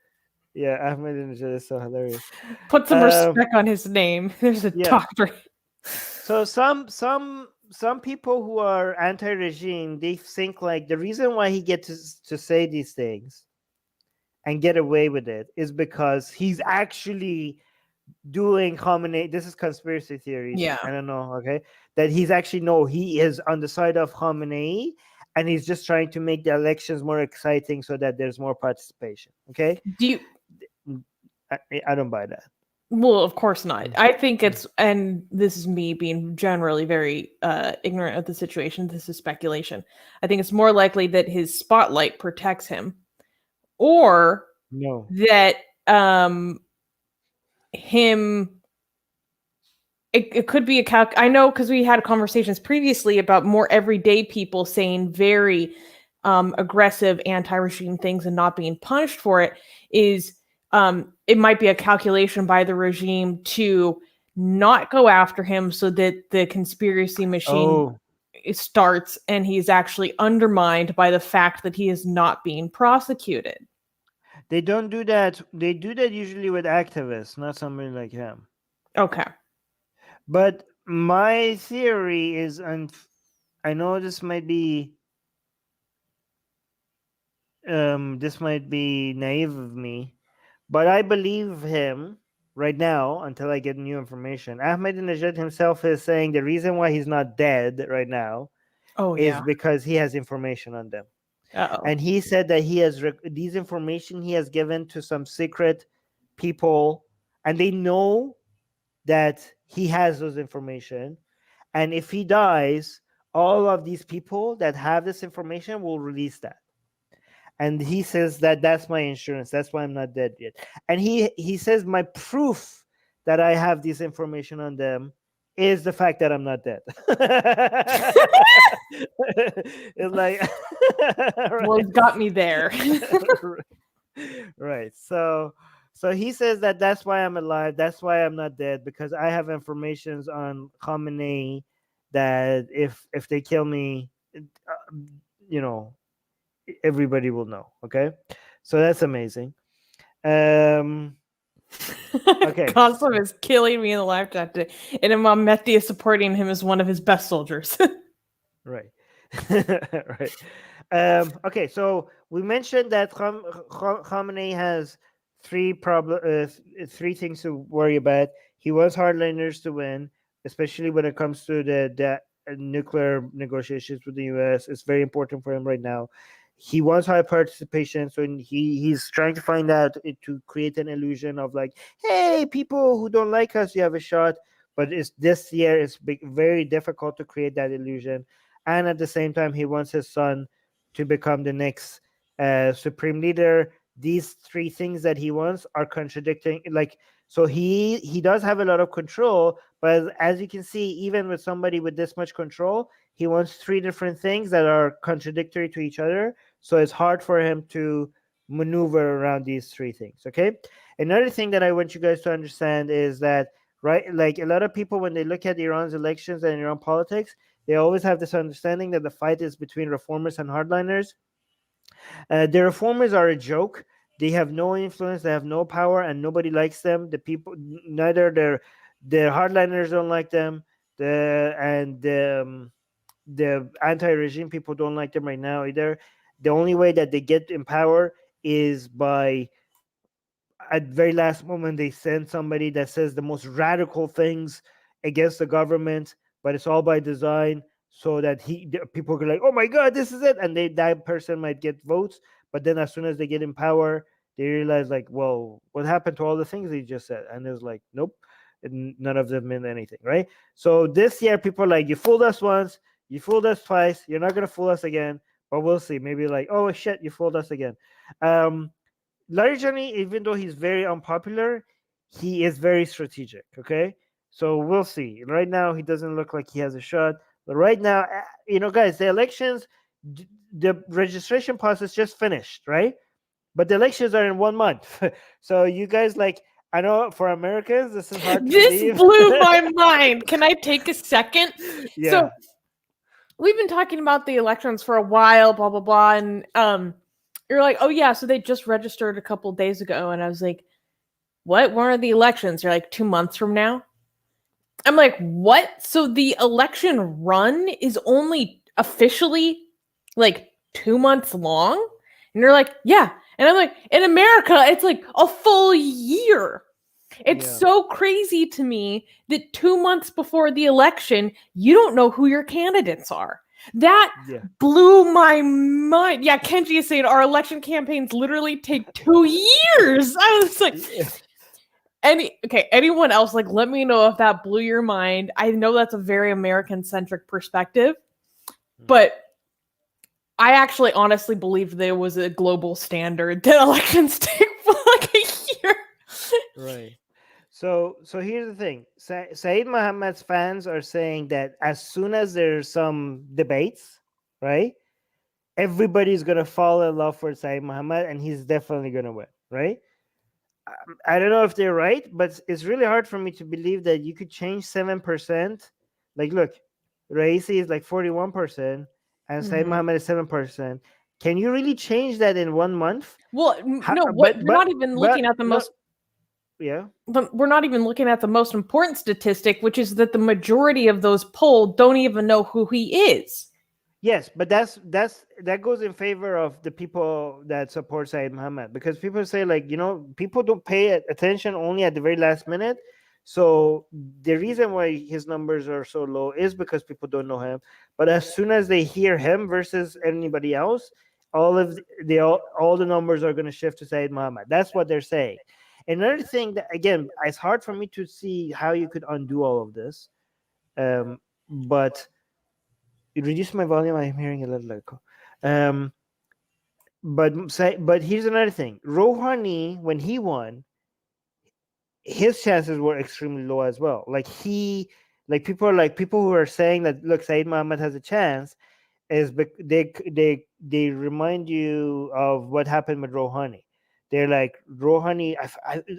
Yeah, Ahmadinejad is so hilarious. Put some respect on his name. There's a doctor. So some people who are anti-regime, they think the reason why he gets to say these things and get away with it is because he's actually doing Khamenei. This is conspiracy theory. Yeah, I don't know. Okay, that he is on the side of Khamenei, and he's just trying to make the elections more exciting so that there's more participation. Okay. I don't buy that. Well, of course not. I think it's, and this is me being generally very ignorant of the situation. This is speculation. I think it's more likely that his spotlight protects him, or that it could be I know, because we had conversations previously about more everyday people saying very aggressive anti-regime things and not being punished for it. It might be a calculation by the regime to not go after him so that the conspiracy machine starts and he's actually undermined by the fact that he is not being prosecuted. They don't do that. They do that usually with activists, not somebody like him. Okay. But my theory is, and I know this might be naive of me, but I believe him right now until I get new information. Ahmadinejad himself is saying the reason why he's not dead right now is because he has information on them. And he said that he has these information he has given to some secret people, and they know that he has those information, And if he dies, all of these people that have this information will release that. And he says that that's my insurance. That's why I'm not dead yet. And he says my proof that I have this information on them is the fact that I'm not dead. It's like, Well, it's got me there. Right. So he says that that's why I'm alive. That's why I'm not dead, because I have informations on Khamenei that if they kill me, you know, everybody will know. Okay, so that's amazing. Okay. Goslem is killing me in the live chat today, and Imam Mehdi is supporting him as one of his best soldiers. Right. Right. Okay, so we mentioned that Khamenei has three things to worry about. He wants hardliners to win, especially when it comes to the nuclear negotiations with the U.S. It's very important for him right now. He wants high participation, so he's trying to find out to create an illusion of like, hey, people who don't like us, you have a shot. But this year it's very difficult to create that illusion. And at the same time, he wants his son to become the next supreme leader. These three things that he wants are contradicting. Like, so he does have a lot of control, but as you can see, even with somebody with this much control, he wants three different things that are contradictory to each other. So it's hard for him to maneuver around these three things. Okay. Another thing that I want you guys to understand is that, right, like a lot of people, when they look at Iran's elections and Iran politics, they always have this understanding that the fight is between reformers and hardliners. The reformers are a joke. They have no influence, they have no power, and nobody likes them. The people, neither the hardliners don't like them, the anti-regime people don't like them right now either. The only way that they get in power is by, at very last moment, they send somebody that says the most radical things against the government, but it's all by design, so that people are like, oh my god, this is it, and that person might get votes. But then as soon as they get in power, they realize like, well, what happened to all the things they just said? And it's like, nope, none of them meant anything, right? So this year, people are like, you fooled us once, you fooled us twice, you're not gonna fool us again. But we'll see. Maybe like, oh shit, you fooled us again. Largely, even though he's very unpopular, he is very strategic. Okay, so we'll see. Right now, he doesn't look like he has a shot. But right now, guys, the elections, the registration process just finished, right? But the elections are in 1 month. So you guys, like, I know for Americans, this is hard to believe. This blew my mind. Can I take a second? Yeah. So we've been talking about the elections for a while, blah, blah, blah. And you're like, oh, yeah, so they just registered a couple days ago. And I was like, what? When are the elections? You're like, 2 months from now? I'm like, what? So the election run is only officially like 2 months long? And they're like, yeah. And I'm like, in America, it's like a full year. It's so crazy to me that 2 months before the election, you don't know who your candidates are. That blew my mind. Yeah, Kenji is saying our election campaigns literally take 2 years. I was like, anyone else, like, let me know if that blew your mind. I know that's a very American-centric perspective, but I actually honestly believed there was a global standard that elections take for like a year. Right. So here's the thing. Saeed Mohammed's fans are saying that as soon as there's some debates, right, everybody's going to fall in love with Saeed Mohammed, and he's definitely going to win, right? I don't know if they're right, but it's really hard for me to believe that you could change 7%. Like, look, Raisi is like 41%, and Saeed Mohammed is 7%. Can you really change that in 1 month? Well, no, we're not even looking at the most. Yeah. But we're not even looking at the most important statistic, which is that the majority of those polled don't even know who he is. Yes, but that goes in favor of the people that support Saeed Mohammed, because people say, like, people don't pay attention only at the very last minute. So the reason why his numbers are so low is because people don't know him. But as soon as they hear him versus anybody else, all the numbers are going to shift to Saeed Mohammed. That's what they're saying. Another thing that, again, it's hard for me to see how you could undo all of this. but it reduced my volume. I'm hearing a little echo. But here's another thing. Rouhani, when he won, his chances were extremely low as well. Like people who are saying that look, Saeed Mohammed has a chance, they remind you of what happened with Rouhani. They're like Rouhani.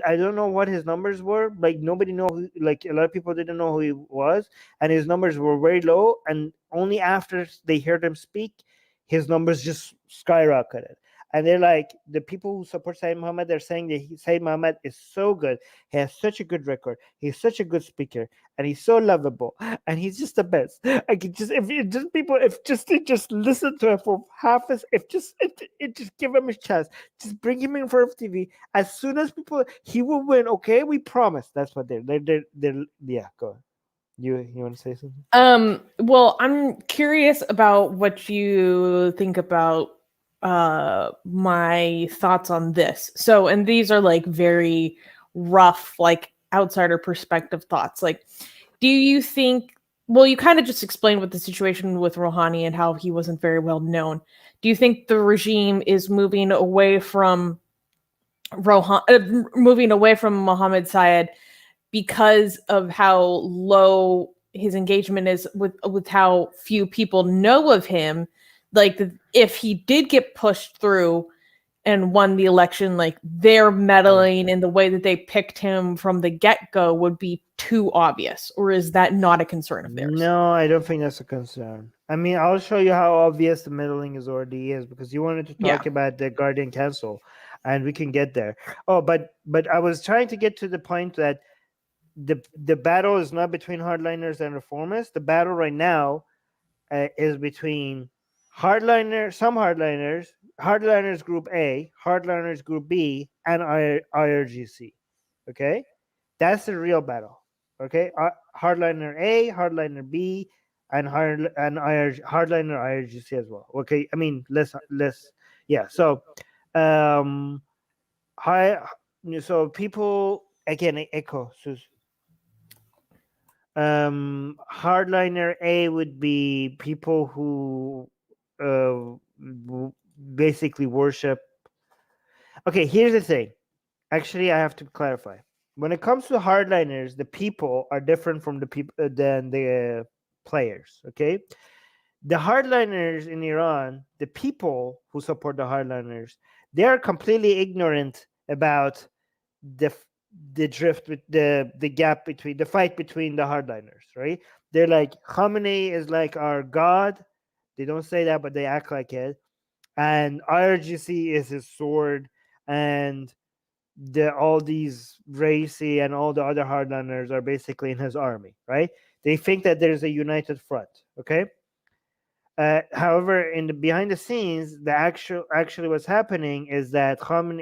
I don't know what his numbers were. Like nobody know who, like a lot of people didn't know who he was, and his numbers were very low. And only after they heard him speak, his numbers just skyrocketed. And they're like the people who support Saeed Mohammed. They're saying that Saeed Mohammed is so good. He has such a good record. He's such a good speaker, and he's so lovable, and he's just the best. I could just if you just people if just they just listen to him for half as if just it just give him a chance, just bring him in front of TV. As soon as people he will win. Okay, we promise. That's what they're yeah. Go on. You want to say something? Well, I'm curious about what you think about my thoughts on this. So, and these are like very rough, like outsider perspective thoughts. Like, do you think, well, you kind of just explained what the situation with Rouhani and how he wasn't very well known. Do you think the regime is moving away from Mohammed Syed because of how low his engagement is with how few people know of him? Like if he did get pushed through and won the election, like their meddling in the way that they picked him from the get-go would be too obvious, or is that not a concern of theirs? No, I don't think that's a concern. I mean, I'll show you how obvious the meddling is because you wanted to talk about the Guardian Council, and we can get there. Oh, but I was trying to get to the point that the battle is not between hardliners and reformists. The battle right now is between hardliners group A, hardliners group B, and IRGC. Okay, that's the real battle. Okay, hardliner A, hardliner B, and hardliner IRGC as well. Okay, I mean less yeah. So, high. So people again echo. So, hardliner A would be people who basically worship. Okay, here's the thing. Actually, I have to clarify. When it comes to hardliners, the people are different from the people than the players. Okay, the hardliners in Iran, the people who support the hardliners, they are completely ignorant about the drift with the gap between the fight between the hardliners, right? They're like Khamenei is like our god. They don't say that, but they act like it. And IRGC is his sword, and all these racy and all the other hardliners are basically in his army, right? They think that there's a united front. Okay. However, in the behind the scenes, the actually what's happening is that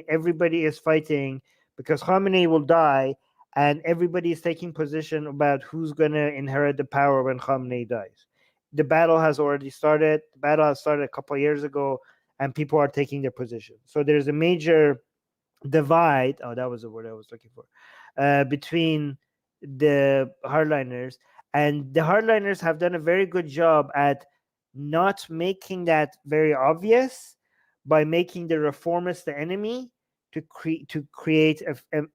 everybody is fighting because Khamenei will die, and everybody is taking position about who's going to inherit the power when Khamenei dies. The battle has already started. The battle has started a couple of years ago, and people are taking their position. So there's a major divide. Oh, that was the word I was looking for. Between the hardliners, and the hardliners have done a very good job at not making that very obvious by making the reformists the enemy to create an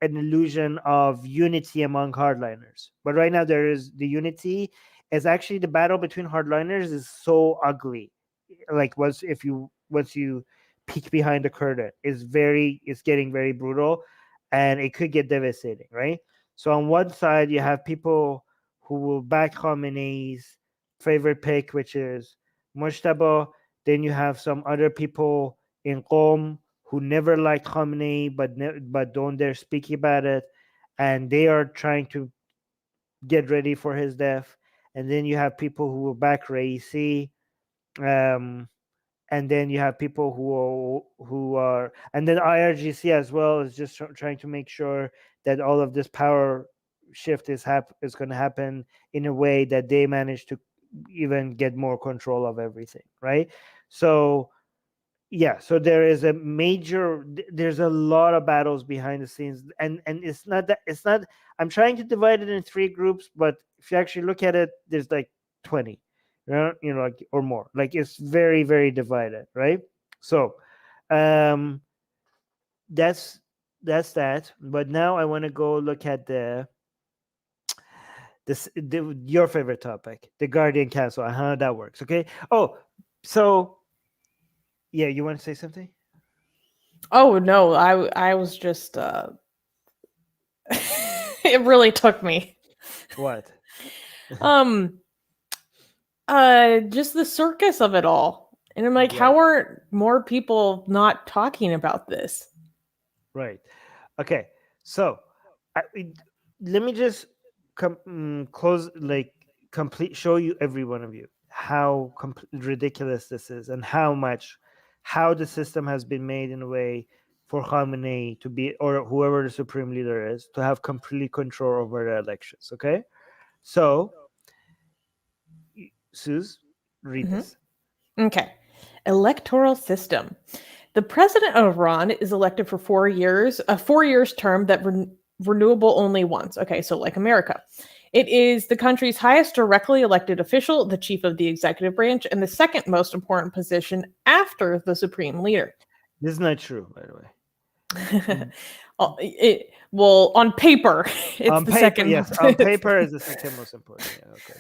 illusion of unity among hardliners. But right now there is the unity is actually the battle between hardliners is so ugly. Like once you peek behind the curtain, it's getting very brutal, and it could get devastating, right? So on one side you have people who will back Khamenei's favorite pick, which is Mujtaba. Then you have some other people in Qom who never liked Khamenei but don't dare speak about it, and they are trying to get ready for his death. And then you have people who will back Raisi, and then you have people who are, and then IRGC as well is just trying to make sure that all of this power shift is going to happen in a way that they manage to even get more control of everything, right? So yeah, so there's a lot of battles behind the scenes, and it's not. I'm trying to divide it in 3 groups, but if you actually look at it, there's like 20, like, or more. Like, it's very, very divided, right? So that's that. But now I want to go look at your favorite topic, the Guardian Council, and how that works. Okay. Oh, so yeah, you want to say something? Oh no, I was just it really took me. What? Um just the circus of it all. And I'm like, Yeah. how are more people not talking about this? Right. Okay. So, let me just close, like, complete, show you, every one of you, how ridiculous this is, and how the system has been made in a way for Khamenei to be, or whoever the supreme leader is, to have complete control over the elections. Okay. So, Suze, read this. Okay. Electoral system. The president of Iran is elected for 4 years, a 4 years term that renewable only once. Okay, so like America. It is the country's highest directly elected official, the chief of the executive branch, and the second most important position after the supreme leader. This is not true, by the way. Well, on paper, it's On the paper, second. yes. On paper is the second most important. Yeah, okay.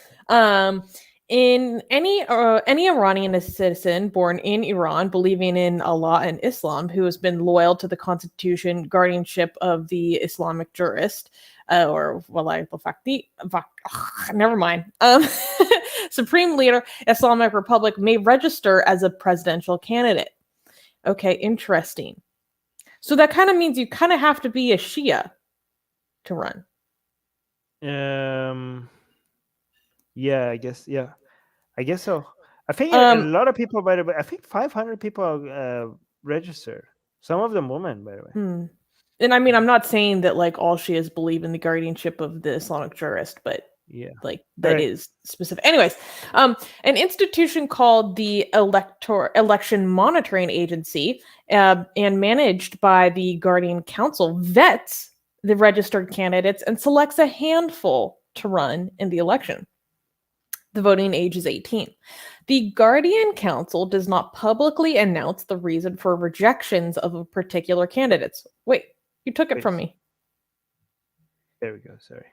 In any Iranian citizen born in Iran, believing in Allah and Islam, who has been loyal to the constitution, guardianship of the Islamic jurist, or walay fakti, never mind. Supreme leader, Islamic Republic, may register as a presidential candidate. Okay, interesting. So that kind of means you kind of have to be a Shia to run. Yeah, I guess. Yeah, I guess so. I think a lot of people, by the way, I think 500 people registered. Some of them women, by the way. And I mean, I'm not saying that like all Shias believe in the guardianship of the Islamic jurist, but yeah, like that is specific. Anyways, an institution called the Election Monitoring Agency, and managed by the Guardian Council, vets the registered candidates and selects a handful to run in the election. The voting age is 18. The Guardian Council does not publicly announce the reason for rejections of a particular candidates. Wait, you took it from me. There we go. Sorry.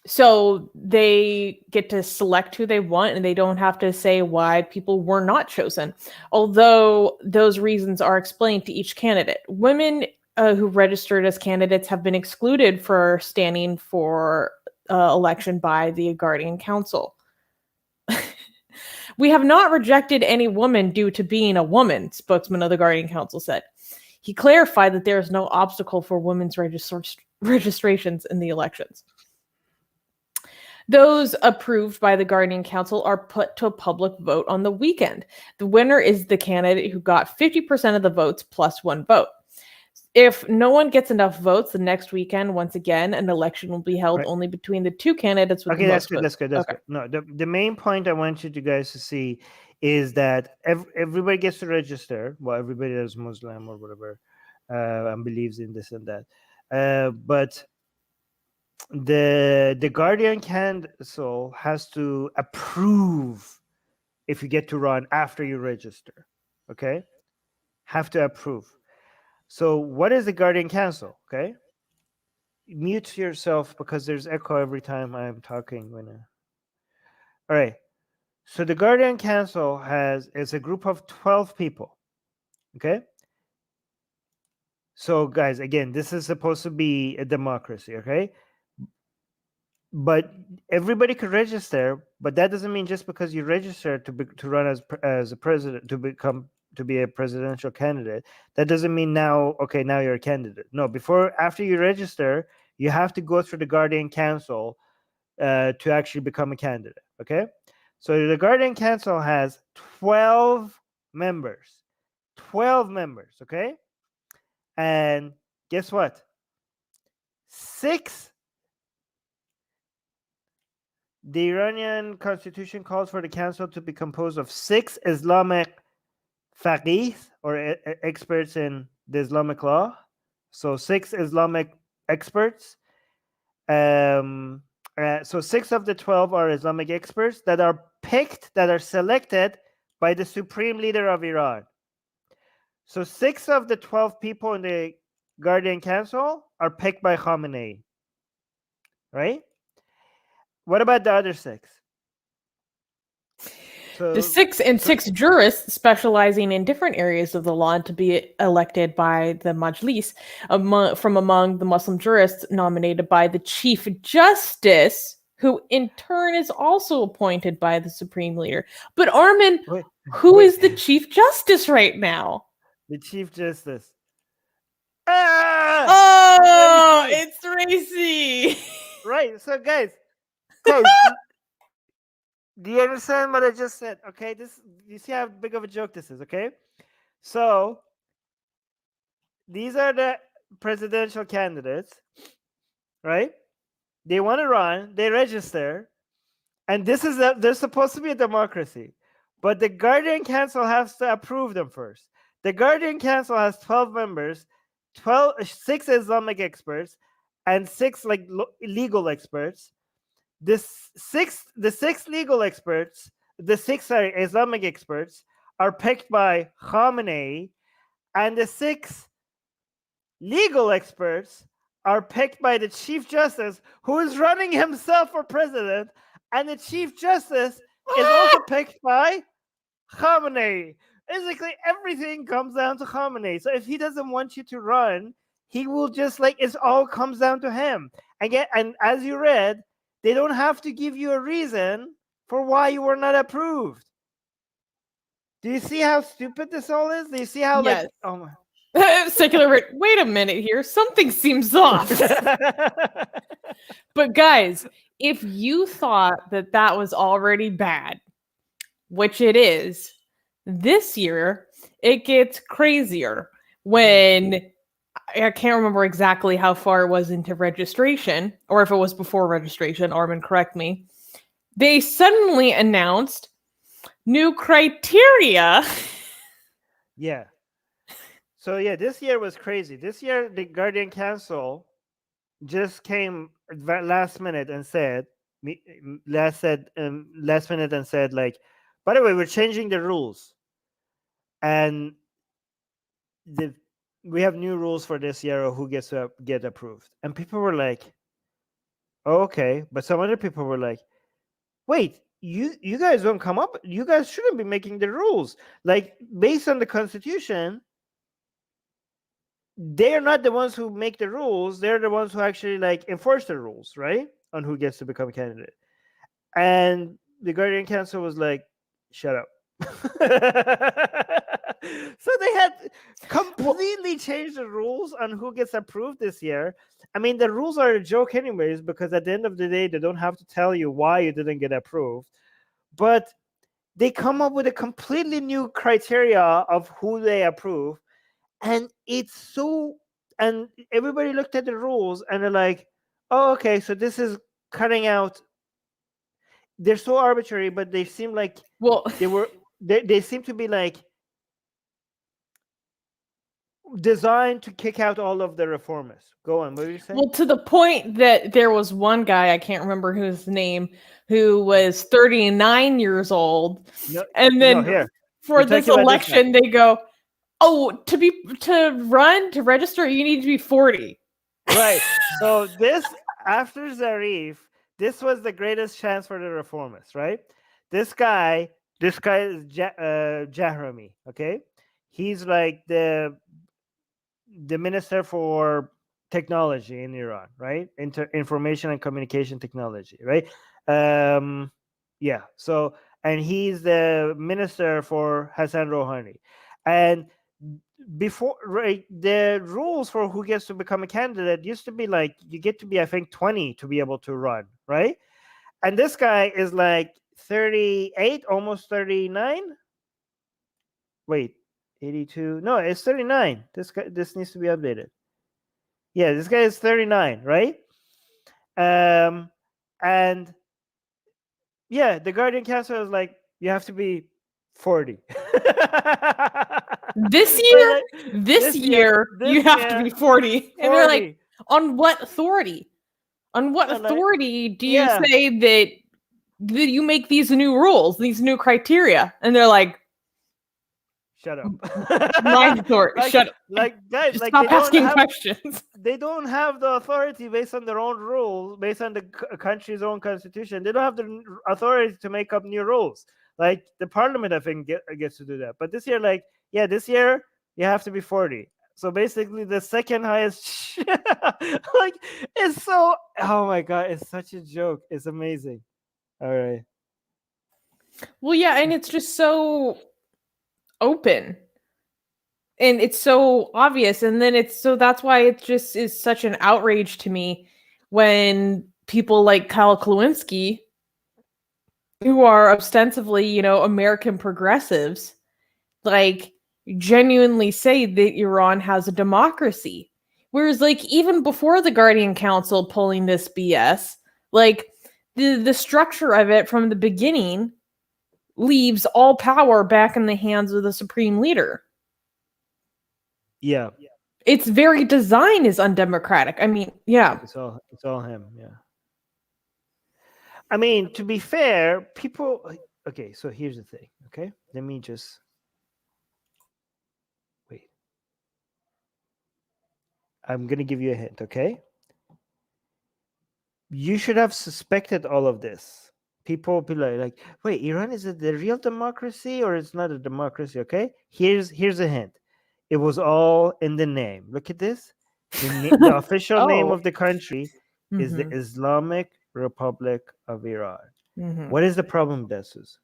So they get to select who they want, and they don't have to say why people were not chosen. Although those reasons are explained to each candidate. Women who registered as candidates have been excluded for standing for election by the Guardian Council. We have not rejected any woman due to being a woman, spokesman of the Guardian Council said. He clarified that there is no obstacle for women's registrations in the elections. Those approved by the Guardian Council are put to a public vote on the weekend. The winner is the candidate who got 50% of the votes plus 1 vote. If no one gets enough votes the next weekend, once again, an election will be held only between the 2 candidates with the most votes. That's good. No, the main point I want you guys to see is that everybody gets to register. Well, everybody that is Muslim or whatever and believes in this and that. But the Guardian Council has to approve if you get to run after you register. Okay? Have to approve. So what is the Guardian Council? Okay, mute yourself because there's echo every time I'm talking. All right. So the Guardian Council is a group of 12 people. Okay. So guys, again, this is supposed to be a democracy. Okay. But everybody could register, but that doesn't mean just because you register to run as a president to be a presidential candidate, that doesn't mean now you're a candidate. No, after you register, you have to go through the Guardian Council to actually become a candidate. Okay, so the Guardian Council has 12 members. 12 members. Okay, and guess what? The Iranian constitution calls for the council to be composed of 6 Islamic faqihs, or experts in the Islamic law. So 6 Islamic experts. So 6 of the 12 are Islamic experts that are picked, that are selected by the supreme leader of Iran. So 6 of the 12 people in the Guardian Council are picked by Khamenei, right? What about the other 6? So the 6 jurists specializing in different areas of the law to be elected by the Majlis from among the Muslim jurists nominated by the Chief Justice, who in turn is also appointed by the Supreme Leader. But Armin, who is the Chief Justice right now? The Chief Justice. Oh, it's Racy. Right. So guys, do you understand what I just said? Okay, you see how big of a joke this is, okay? So these are the presidential candidates, right? They want to run, they register, and there's supposed to be a democracy. But the Guardian Council has to approve them first. The Guardian Council has 12 members, 6 Islamic experts, and 6 legal experts. The six legal experts, the 6 Islamic experts, are picked by Khamenei, and the 6 legal experts are picked by the Chief Justice, who is running himself for president, and the Chief Justice is also picked by Khamenei. Basically, everything comes down to Khamenei. So if he doesn't want you to run, he will just it all comes down to him. And as you read, they don't have to give you a reason for why you were not approved. Do you see how stupid this all is? Do you see how yes. oh my secular? Wait a minute here. Something seems off. But guys, if you thought that was already bad, which it is, this year it gets crazier when I can't remember exactly how far it was into registration, or if it was before registration. Armin, correct me. They suddenly announced new criteria. Yeah. So yeah, this year was crazy. This year, the Guardian Council just came last minute and said, last minute and said, by the way, we're changing the rules, and we have new rules for this year of who gets to get approved. And people were like, oh, okay. But some other people were like, wait, you guys don't come up. You guys shouldn't be making the rules. Based on the Constitution, they're not the ones who make the rules. They're the ones who actually enforce the rules, right? On who gets to become a candidate. And the Guardian Council was like, shut up. So they had completely changed the rules on who gets approved this year. I mean, the rules are a joke anyways, because at the end of the day, they don't have to tell you why you didn't get approved. But they come up with a completely new criteria of who they approve. And and everybody looked at the rules and they're like, oh, okay, so this is cutting out. They're so arbitrary, but they seem like they seem to be designed to kick out all of the reformists. Go on, what were you saying? Well, to the point that there was one guy, I can't remember his name, who was 39 years old. And then for this election, they go, oh, to register, you need to be 40. Right. So after Zarif, this was the greatest chance for the reformists, right? This guy is Jahrami, okay? He's the minister for technology in Iran, right? Information and communication technology, right? Yeah. So, and he's the minister for Hassan Rouhani. And before, right, the rules for who gets to become a candidate used to be you get to be, I think, 20 to be able to run, right? And this guy is 38, almost 39. Wait, 82. No, it's 39. This needs to be updated. Yeah, this guy is 39, right? And Yeah, the Guardian Council is like, you have to be 40. This But year, like, this year, you have to be 40. And they're like, 40. on what authority? On what And like, authority do you yeah, say that you make these new rules, these new criteria? And they're like, shut up. my authority, like, shut up. guys, Just like stop asking questions. they don't have the authority based on their own rules, based on the country's own constitution. They don't have the authority to make up new rules. Like the parliament, I think, gets to do that. But this year, like, yeah, this year you have to be 40. So basically, the second highest, like, it's so. Oh my god, it's such a joke. It's amazing. All right. Well, yeah, and it's just so open. And it's so obvious. And then that's why it just is such an outrage to me when people like Kyle Klawinski, who are ostensibly, American progressives, like genuinely say that Iran has a democracy. Whereas, like, even before the Guardian Council pulling this BS, like the structure of it from the beginning leaves all power back in the hands of the supreme leader. Yeah. Its very design is undemocratic. I mean, yeah. It's all him. Yeah. I mean, to be fair, people. Okay, so here's the thing. Okay, let me just wait. I'm gonna give you a hint. Okay, you should have suspected all of this. People be like, wait, Iran, is it the real democracy or it's not a democracy? Okay, here's a hint. It was all in the name. Look at this. The official name of the country is the Islamic Republic of Iran. What is the problem with that, Susan?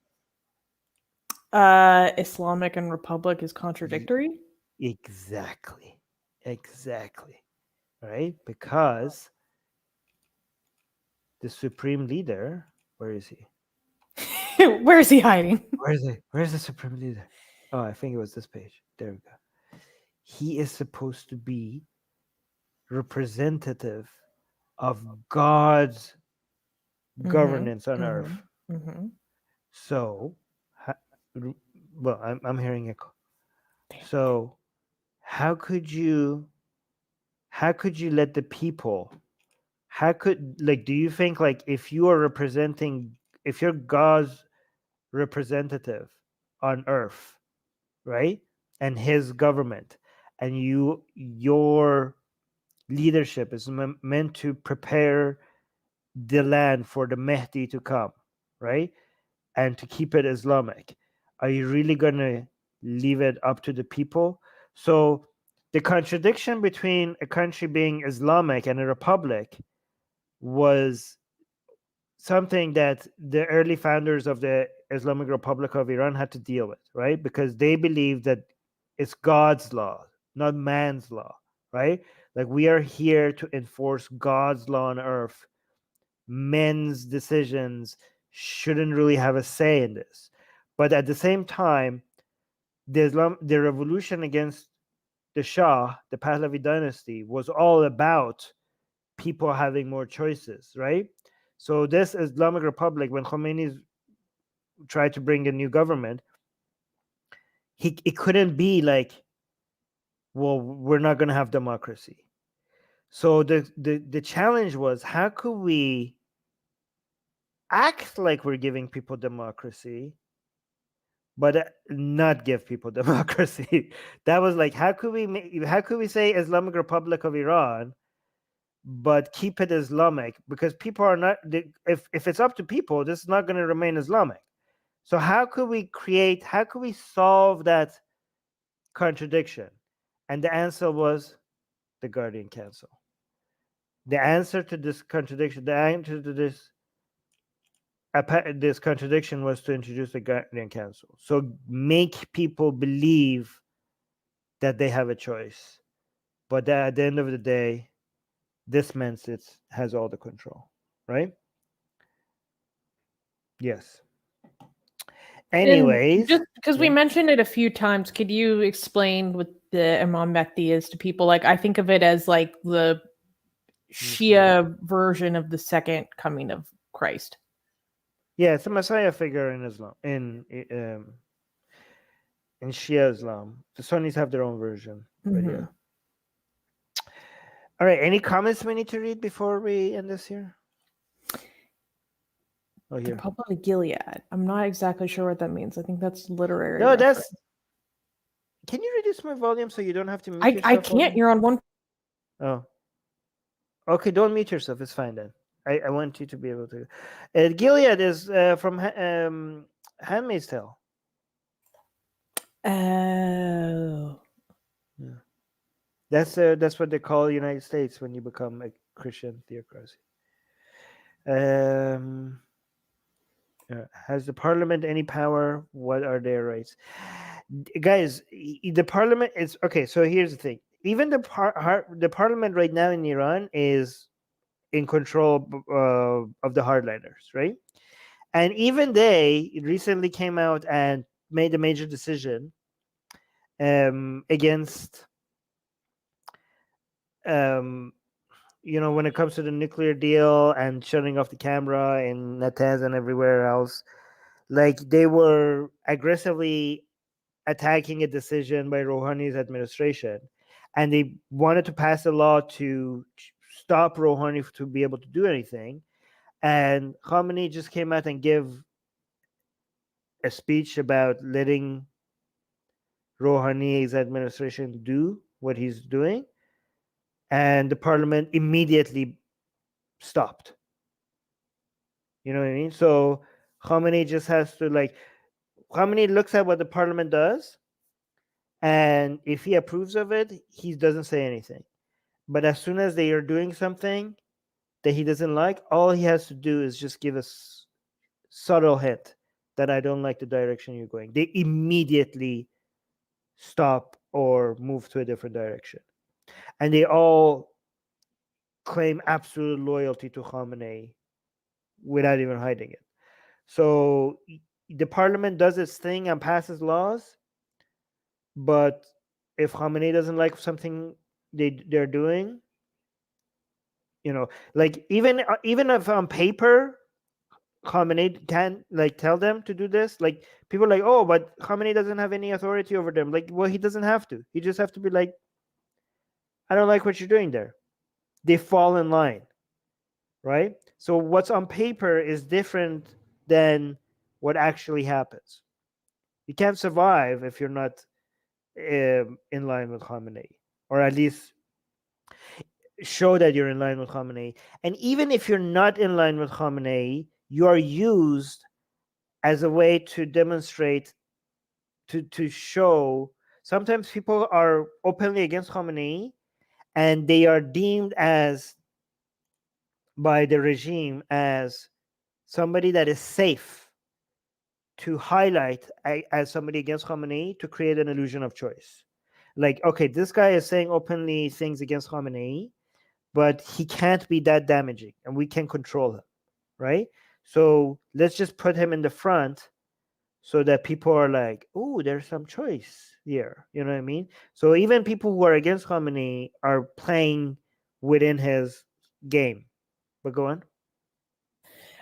Islamic and Republic is contradictory. Exactly. Right? Because the supreme leader, where is he? Where is he hiding? Where's the supreme leader? Oh, I think it was this page. There we go. He is supposed to be representative of God's governance on earth. So, well, I'm hearing echo. So, how could you let the people? Do you think, like, if you're God's representative on earth, right, and his government, and your leadership is meant to prepare the land for the Mahdi to come, right, and to keep it Islamic, are you really going to leave it up to the people? So the contradiction between a country being Islamic and a republic was something that the early founders of the Islamic Republic of Iran had to deal with, right? Because they believed that it's God's law, not man's law, right? Like, we are here to enforce God's law on earth. Men's decisions shouldn't really have a say in this. But at the same time, the revolution against the Shah, the Pahlavi dynasty, was all about people having more choices, right? So this Islamic Republic, when Khamenei tried to bring a new government, it couldn't be like, well, we're not going to have democracy. So the challenge was, how could we act like we're giving people democracy, but not give people democracy? That was like, how could we say Islamic Republic of Iran, but keep it Islamic? Because people are not. If it's up to people, this is not going to remain Islamic. So how could we solve that contradiction? And the answer was the Guardian Council. The answer to this contradiction, the answer to this contradiction, was to introduce the Guardian Council. So make people believe that they have a choice, but that at the end of the day, this means it has all the control, right? Yes. Anyways, and just because we mentioned it a few times, could you explain what the Imam Mahdi is to people? Like, I think of it as like the Shia version of the second coming of Christ. Yeah, it's a Messiah figure in Islam, in Shia Islam. The Sunnis have their own version, but yeah. All right. Any comments we need to read before we end this here? Oh, The here. Republic of Gilead. I'm not exactly sure what that means. I think that's literary. No, reference. that's. Can you reduce my volume so you don't have to mute I yourself? can't. You're on one. Oh. Okay, don't mute yourself. It's fine then. I want you to be able to. Gilead is from Handmaid's Tale. Oh. Yeah. That's what they call the United States when you become a Christian theocracy. Has the parliament any power? What are their rights? Guys, the parliament is okay. So here's the thing: even the parliament right now in Iran is in control of the hardliners, right? And even they recently came out and made a major decision against, when it comes to the nuclear deal and shutting off the camera in Natanz and everywhere else. Like, they were aggressively attacking a decision by Rouhani's administration, and they wanted to pass a law to stop Rouhani to be able to do anything. And Khamenei just came out and gave a speech about letting Rouhani's administration do what he's doing, and the parliament immediately stopped. You know what I mean? So Khamenei just has to, like, Khamenei looks at what the parliament does, and if he approves of it, he doesn't say anything. But as soon as they are doing something that he doesn't like, all he has to do is just give a subtle hint that I don't like the direction you're going. They immediately stop or move to a different direction. And they all claim absolute loyalty to Khamenei without even hiding it. So the parliament does its thing and passes laws, but if Khamenei doesn't like something they're doing, like even if on paper Khamenei can, like, tell them to do this, like, people are like, oh, but Khamenei doesn't have any authority over them. Like, well, he doesn't have to. He just have to be like, I don't like what you're doing there. They fall in line, right? So what's on paper is different than what actually happens. You can't survive if you're not in line with Khamenei, or at least show that you're in line with Khamenei. And even if you're not in line with Khamenei, you are used as a way to demonstrate, to show. Sometimes people are openly against Khamenei, and they are deemed as, by the regime, as somebody that is safe to highlight as somebody against Khamenei, to create an illusion of choice. Like, okay, this guy is saying openly things against Khamenei, but he can't be that damaging, and we can control him, right? So let's just put him in the front so that people are like, oh, there's some choice here. You know what I mean? So even people who are against Khamenei are playing within his game. But go on.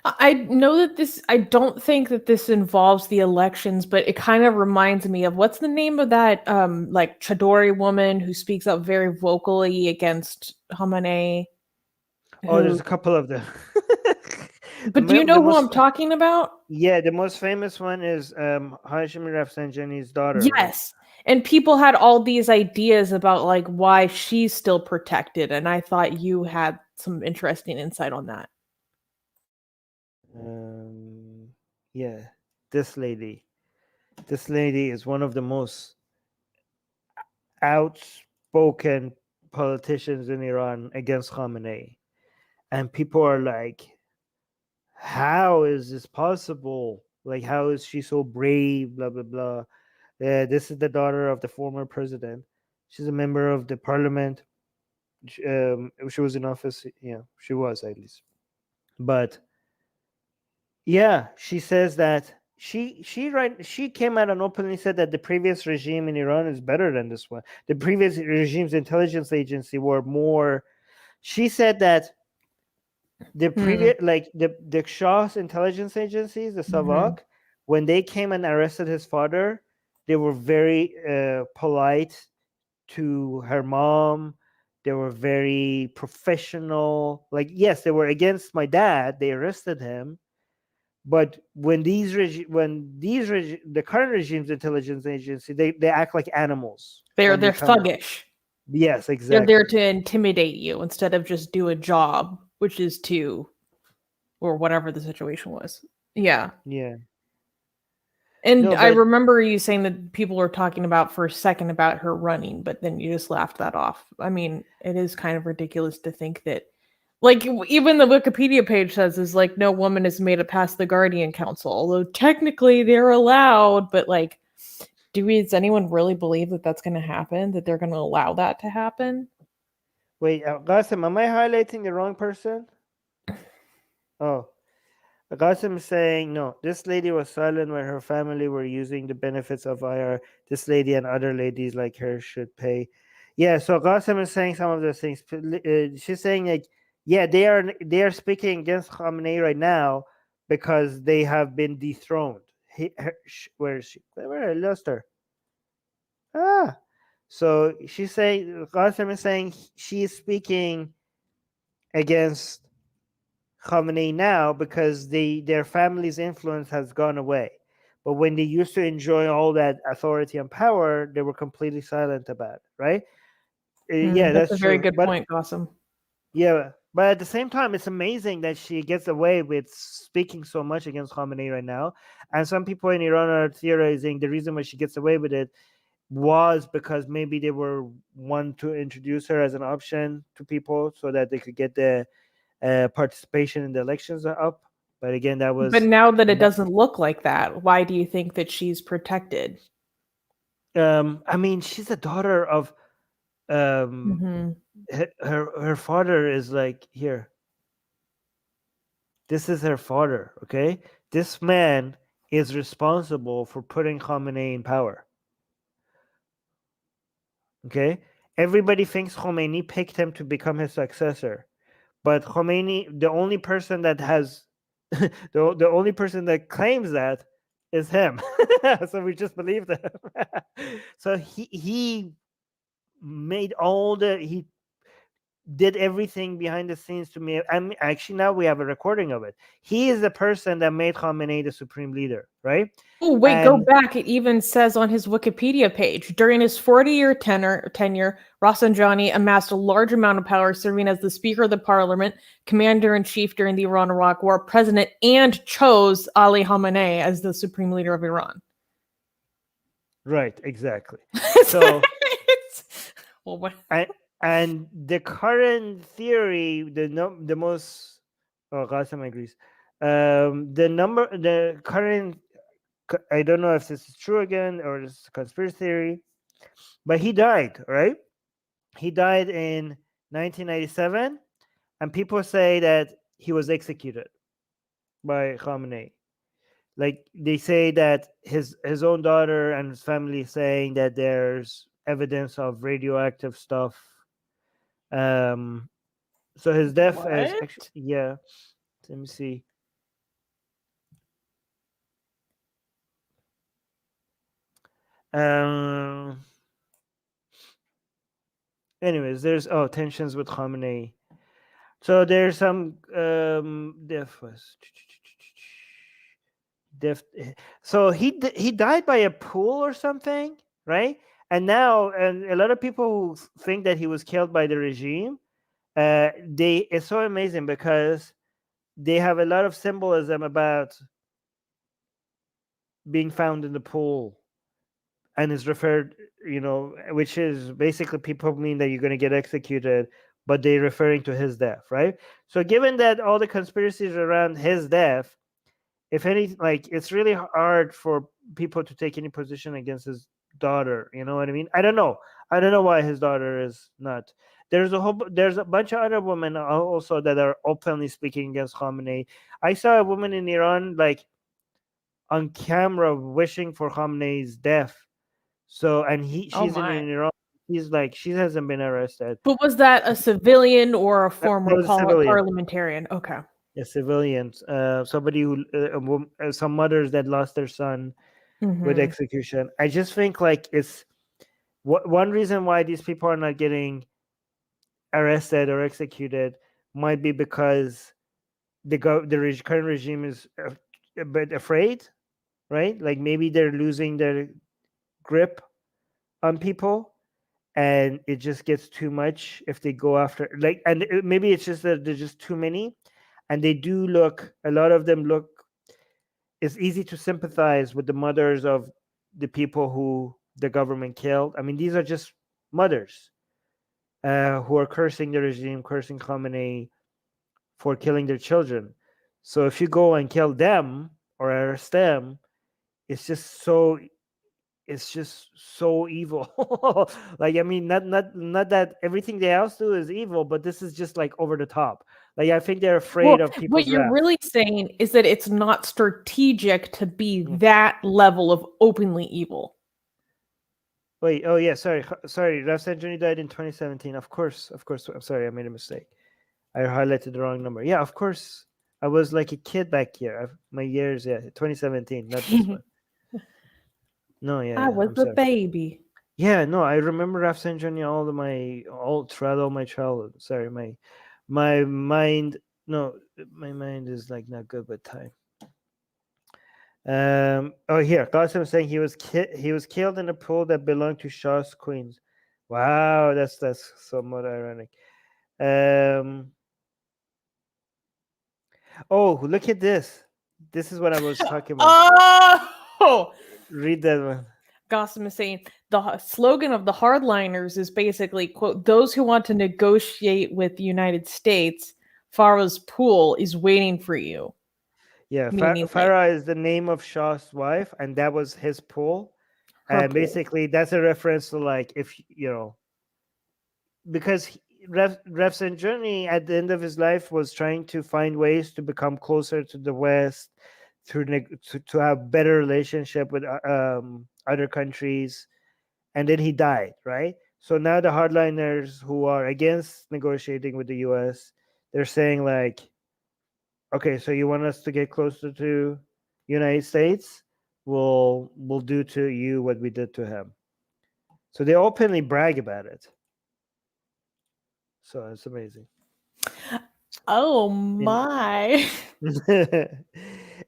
I know that I don't think that this involves the elections, but it kind of reminds me of, what's the name of that like Chadori woman who speaks up very vocally against Khamenei? Oh, there's a couple of them. But do you know who I'm talking about? Yeah, the most famous one is Hashemi Rafsanjani's daughter. Yes. And people had all these ideas about, like, why she's still protected, and I thought you had some interesting insight on that. Yeah, this lady is one of the most outspoken politicians in Iran against Khamenei, and people are like, how is this possible? Like, how is she so brave? Blah blah blah. This is the daughter of the former president. She's a member of the parliament. She was in office. Yeah, she was, at least. But yeah, she says that she came out and openly said that the previous regime in Iran is better than this one. The previous regime's intelligence agency were more. She said that The previous, like the Shah's intelligence agencies, the Savak, when they came and arrested his father, they were very polite to her mom. They were very professional. Like, yes, they were against my dad. They arrested him. But when the current regime's intelligence agency, they act like animals They're when they come. thuggish. Yes, They're exactly. there to intimidate you instead of just do a job, which is to, or whatever the situation was. Yeah. Yeah. And No, I but remember you saying that people were talking about for a second about her running, but then you just laughed that off. I mean, it is kind of ridiculous to think that, like, even the Wikipedia page says is like no woman is made it past the Guardian Council, although technically they're allowed. But like, does anyone really believe that that's going to happen? That they're going to allow that to happen? wait, Qasim, am I highlighting the wrong person? Oh. Qasim is saying, no, this lady was silent when her family were using the benefits of IR. This lady and other ladies like her should pay. Yeah, so Qasim is saying some of those things. She's saying, like, yeah, they are speaking against Khamenei right now because they have been dethroned. Where is she? Where I lost her. Ah, so she's saying, Qasim is saying she is speaking against Khamenei now because their family's influence has gone away. But when they used to enjoy all that authority and power, they were completely silent about it, right? Yeah, That's a that's very true. good But point, Gossam. yeah, but at the same time, it's amazing that she gets away with speaking so much against Khamenei right now. And some people in Iran are theorizing the reason why she gets away with it was because maybe they were want to introduce her as an option to people so that they could get the participation in the elections up. But again, that But was now that it not. doesn't look like that, why do you think that she's protected? I mean, she's a daughter of um, Mm-hmm. her father is like here. This is her father. Okay, this man is responsible for putting Khamenei in power. Okay, everybody thinks Khomeini picked him to become his successor, but Khomeini, the only person that has the only person that claims that is him. So we just believe him. So he made all the he did everything behind the scenes to me. I mean, actually, now we have a recording of it. He is the person that made Khamenei the supreme leader, right? Oh, wait, go And back. It even says on his Wikipedia page, during his 40-year tenure, Rafsanjani amassed a large amount of power, serving as the Speaker of the Parliament, Commander-in-Chief during the Iran-Iraq War, President, and chose Ali Khamenei as the supreme leader of Iran. right, exactly. So, well, what? and the current theory, the most, oh, Qasim agrees. The current, I don't know if this is true again or this is a conspiracy theory, but he died, right? He died in 1997, and people say that he was executed by Khamenei. Like they say that his own daughter and his family saying that there's evidence of radioactive stuff. Um, so his death is What? actually, yeah. Let me see. Um. Anyways, there's tensions with Khamenei. So there's some death was death. So he died by a pool or something, right? And now, and a lot of people who think that he was killed by the regime, it's so amazing because they have a lot of symbolism about being found in the pool, and is referred, which is basically people mean that you're going to get executed, but they're referring to his death, right? So given that all the conspiracies around his death, if any, like, it's really hard for people to take any position against his daughter. You know what I mean? I don't know why his daughter is not. There's a bunch of other women also that are openly speaking against Khamenei. I saw a woman in Iran, like, on camera wishing for Khamenei's death. So, and Oh she's in my. Iran she hasn't been arrested. But was that a civilian or a former was a civilian. parliamentarian? Okay. Yeah, civilians. Somebody who some mothers that lost their son with execution. I just think like it's one reason why these people are not getting arrested or executed might be because the current regime is a bit afraid, right? Like maybe they're losing their grip on people, and it just gets too much if they go after maybe it's just that there's just too many, and they do look. A lot of them look. It's easy to sympathize with the mothers of the people who the government killed. I mean, these are just mothers who are cursing the regime, cursing Khamenei for killing their children. So if you go and kill them or arrest them, it's just so evil. Like, I mean, not that everything they else do is evil, but this is just like over the top. Like, I think they're afraid of people's what you're wrath. really saying is that it's not strategic to be that level of openly evil. Wait, oh yeah, sorry. Rafsanjani died in 2017. Of course. I'm sorry, I made a mistake. I highlighted the wrong number. Yeah, of course. I was like a kid back here. My years, 2017, not this one. No, yeah. I was a baby. Yeah, no, I remember Rafsanjani throughout all my childhood. Sorry, my mind is like not good with time. Here, Qasim saying he was killed in a pool that belonged to Shah's queens. Wow, that's somewhat ironic. Oh, look at this. This is what I was talking about. Oh, read that one. Qasim is saying the slogan of the hardliners is basically, quote, those who want to negotiate with the United States, Farah's pool is waiting for you. Yeah, Farah is the name of Shah's wife, and that was his pool. And basically, that's a reference to like, if because Rafsanjani at the end of his life was trying to find ways to become closer to the West, to have better relationship with other countries, and then he died, right? So now the hardliners who are against negotiating with the US, they're saying like, okay, so you want us to get closer to United States? We'll do to you what we did to him. So they openly brag about it. So it's amazing. Oh my.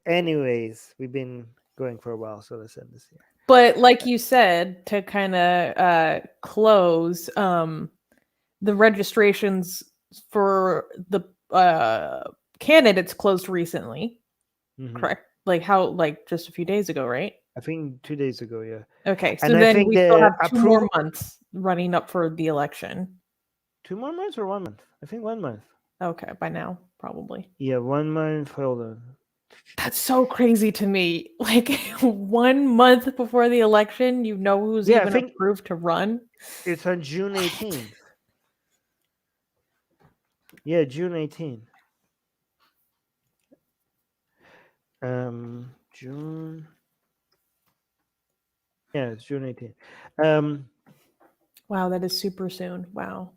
Anyways, we've been going for a while, so let's end this here. But like you said, to kind of close, the registrations for the candidates closed recently, correct? Like just a few days ago, right? I think 2 days ago, yeah. Okay, so then we still have 2 more months running up for the election. 2 more months or 1 month? I think 1 month. Okay, by now, probably. Yeah, 1 month. Hold on. That's so crazy to me. Like 1 month before the election, who's even approved to run? It's on June 18th. Yeah, June 18th. June. Yeah, it's June 18th. Wow, that is super soon. Wow.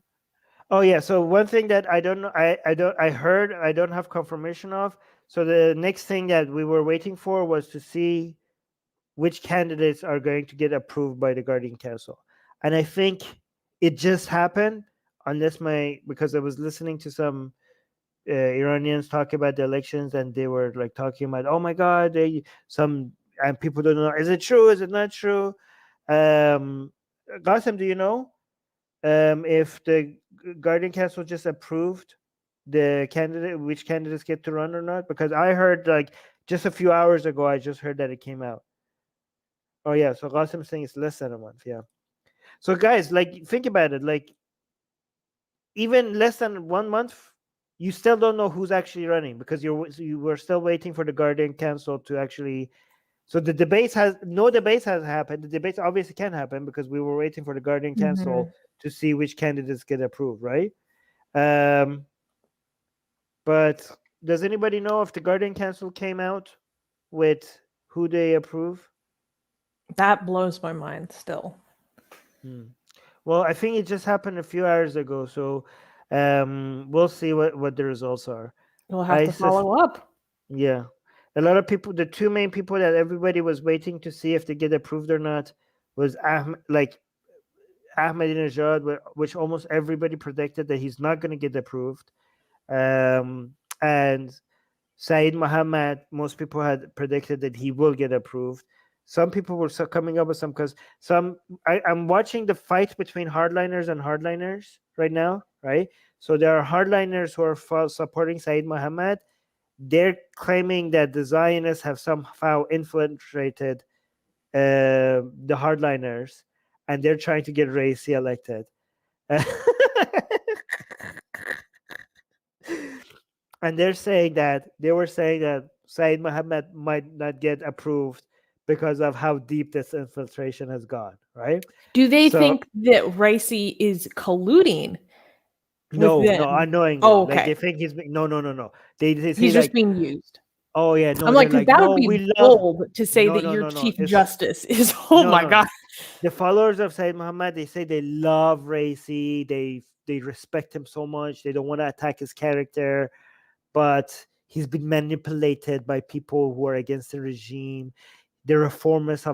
Oh yeah, so one thing that I don't know, I heard, I don't have confirmation of. So the next thing that we were waiting for was to see which candidates are going to get approved by the Guardian Council, and I think it just happened. Because I was listening to some Iranians talk about the elections, and they were like talking about, oh my God, and people don't know, is it true? Is it not true? Qasim, do you know if the Guardian Council just approved which candidates get to run or not? Because I heard like just a few hours ago, I just heard that it came out. Oh yeah, so Qasim's saying it's less than a month. Yeah. So guys, like think about it. Like even less than 1 month, you still don't know who's actually running because you were still waiting for the Guardian Council to actually. So the debates has happened. The debates obviously can't happen because we were waiting for the Guardian Council to see which candidates get approved, right? But does anybody know if the Guardian Council came out with who they approve? That blows my mind still. Well, I think it just happened a few hours ago, so we'll see what the results are. We'll have to follow up. Yeah, a lot of people. The two main people that everybody was waiting to see if they get approved or not was Ahmadinejad, which almost everybody predicted that he's not going to get approved, and Saeed Mohammed. Most people had predicted that he will get approved. Some people were coming up with some because I'm watching the fight between hardliners and hardliners right now, right? So there are hardliners who are supporting Saeed Mohammed. They're claiming that the Zionists have somehow infiltrated the hardliners, and they're trying to get Raisi elected. And they were saying that Saeed Mohammed might not get approved because of how deep this infiltration has gone, right? Do they think that Raisi is colluding? No, with them? unknowingly. Oh, Like okay. they think no. They say He's like, just being used. oh yeah, no. I'm They're like, like, that no, would be we love. bold to say that your No. chief justice is. Oh my no. god. The followers of Sayyid Muhammad, they say they love Raisi. They respect him so much. They don't want to attack his character, but he's been manipulated by people who are against the regime. The reformers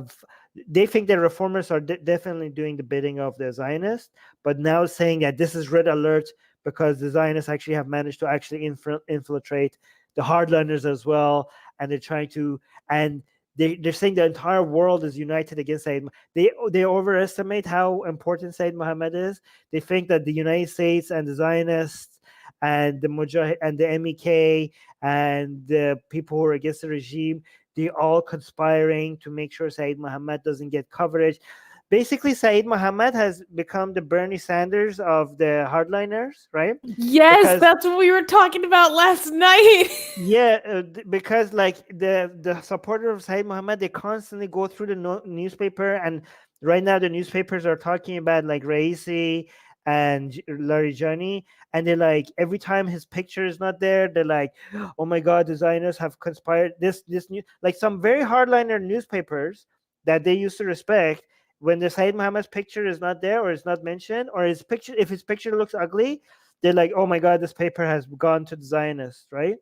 they think the reformers are definitely doing the bidding of the Zionists, but now saying that this is red alert because the Zionists actually have managed to actually infiltrate the hardliners as well, and they're trying to, and they're saying the entire world is united against Sayyid. They overestimate how important Sayyid Muhammad is. They think that the United States and the Zionists and the Mujahid and the MEK and the people who are against the regime, they all conspiring to make sure Saeed Muhammad doesn't get coverage. Basically, Saeed Muhammad has become the Bernie Sanders of the hardliners, right? Yes, that's what we were talking about last night. Yeah, because like the supporter of Saeed Muhammad, they constantly go through the newspaper, and right now the newspapers are talking about like Raisi and Larijani, and they're like, every time his picture is not there, they're like, oh my god, the Zionists have conspired. This new, like some very hardliner newspapers that they used to respect, when the Saeed Muhammad's picture is not there or is not mentioned, or his picture, if his picture looks ugly, they're like, oh my god, this paper has gone to the Zionists, right?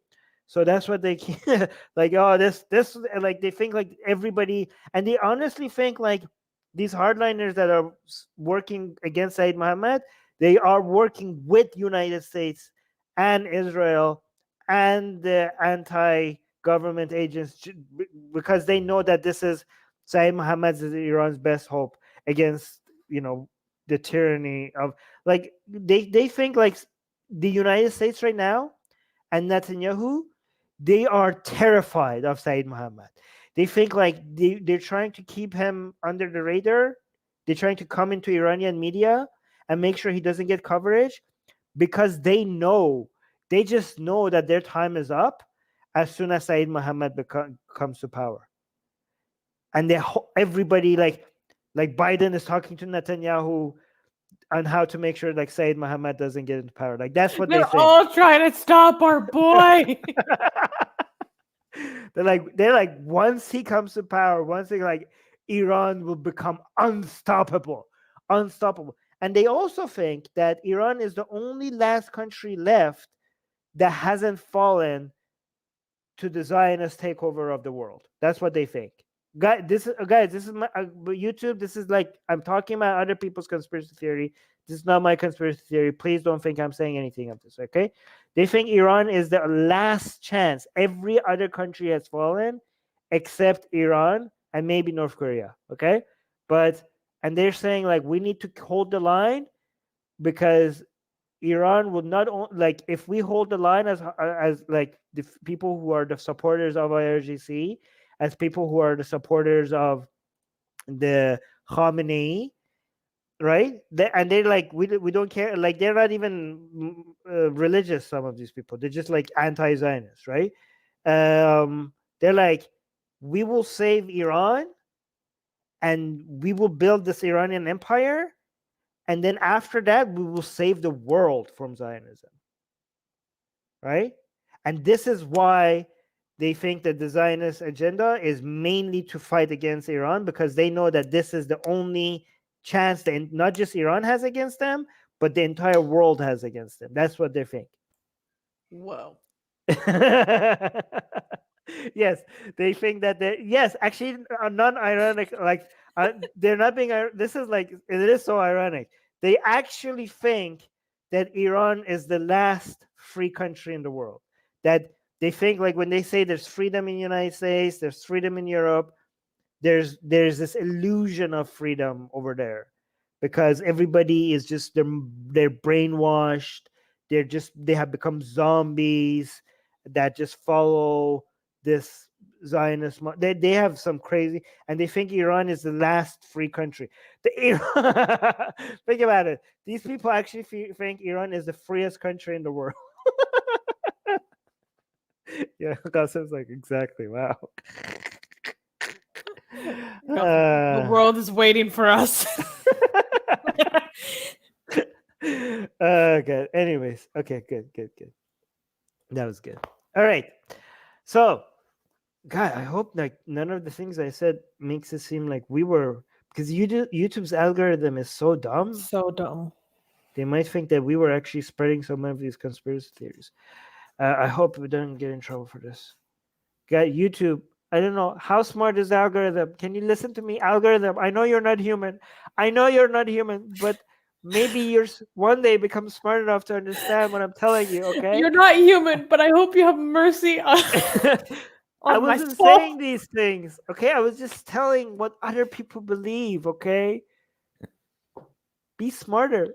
So that's what they like. Oh, this like they think like everybody, and they honestly think like these hardliners that are working against Said Muhammad, they are working with United States and Israel and the anti-government agents because they know that this is Said Muhammad's is Iran's best hope against the tyranny of, like, they think like the United States right now and Netanyahu, they are terrified of Saeed Muhammad. They think like they're trying to keep him under the radar. They're trying to come into Iranian media and make sure he doesn't get coverage because they just know that their time is up as soon as Saeed Muhammad comes to power. And everybody like Biden is talking to Netanyahu on how to make sure like Saeed Muhammad doesn't get into power. Like that's what they're they think. all trying to stop our boy. they're like once he comes to power, once they like Iran will become unstoppable. And they also think that Iran is the only last country left that hasn't fallen to the Zionist takeover of the world. That's what they think. Guys, this is my YouTube. This is like I'm talking about other people's conspiracy theory. This is not my conspiracy theory. Please don't think I'm saying anything of this. Okay? They think Iran is the last chance. Every other country has fallen except Iran and maybe North Korea. Okay, and they're saying like we need to hold the line because Iran will not like if we hold the line as like the people who are the supporters of IRGC, as people who are the supporters of the Khamenei, right? And they're like we don't care. Like they're not even religious. Some of these people, they're just like anti-Zionist, right? They're like, we will save Iran, and we will build this Iranian empire. And then after that, we will save the world from Zionism. Right? And this is why they think that the Zionist agenda is mainly to fight against Iran, because they know that this is the only chance that not just Iran has against them, but the entire world has against them. That's what they think. Whoa. Yes, they think that yes, actually, non-ironic, like they're not being. This is like it is so ironic. They actually think that Iran is the last free country in the world. That they think, like, when they say there's freedom in the United States, there's freedom in Europe, there's this illusion of freedom over there, because everybody is just they're brainwashed. They have become zombies that just follow this Zionist. They have some crazy, and they think Iran is the last free country. Think about it. These people actually think Iran is the freest country in the world. Yeah, Qasim's like, exactly. Wow. The world is waiting for us. Good. Anyways, okay, good. That was good. All right. So, God, I hope like none of the things I said makes it seem like we were, because YouTube's algorithm is so dumb. So dumb. They might think that we were actually spreading some of these conspiracy theories. I hope we don't get in trouble for this. God, YouTube, I don't know, how smart is the algorithm? Can you listen to me, algorithm? I know you're not human. But maybe you're one day become smart enough to understand what I'm telling you, okay? You're not human, but I hope you have mercy on I wasn't saying these things, okay? I was just telling what other people believe, okay? Be smarter.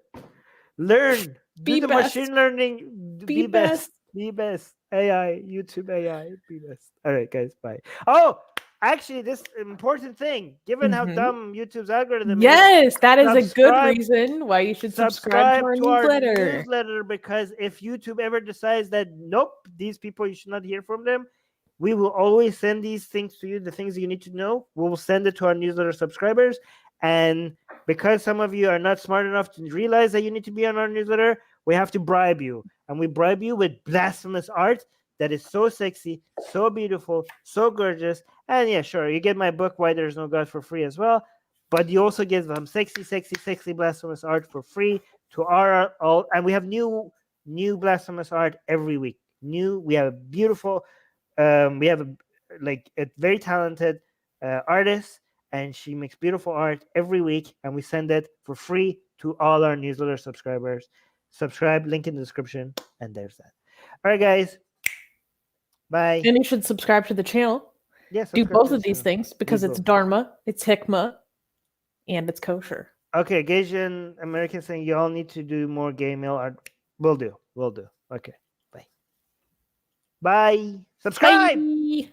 Learn. Be Do the best. machine learning. Be best. Be best. AI, YouTube AI, be best. All right, guys, bye. Oh, actually, this important thing, given how dumb YouTube's algorithm is, that is a good subscribe- reason why you should subscribe to our newsletter, because if YouTube ever decides that, nope, these people, you should not hear from them, we will always send these things to you, the things you need to know. We will send it to our newsletter subscribers. And because some of you are not smart enough to realize that you need to be on our newsletter, we have to bribe you. And we bribe you with blasphemous art that is so sexy, so beautiful, so gorgeous. And yeah, sure, you get my book, Why There's No God, for free as well. But you also get some sexy blasphemous art for free to our all. And we have new blasphemous art every week. We have beautiful, we have a very talented artist, and she makes beautiful art every week, and we send it for free to all our newsletter subscribers. Subscribe, link in the description, and there's that. All right, guys. Bye. And you should subscribe to the channel. Yes, do both of these things because it's Dharma, it's Hikmah, and it's kosher. Okay, Gaysian American saying you all need to do more gay male art. We'll do. Okay, bye. Bye. Subscribe. Bye.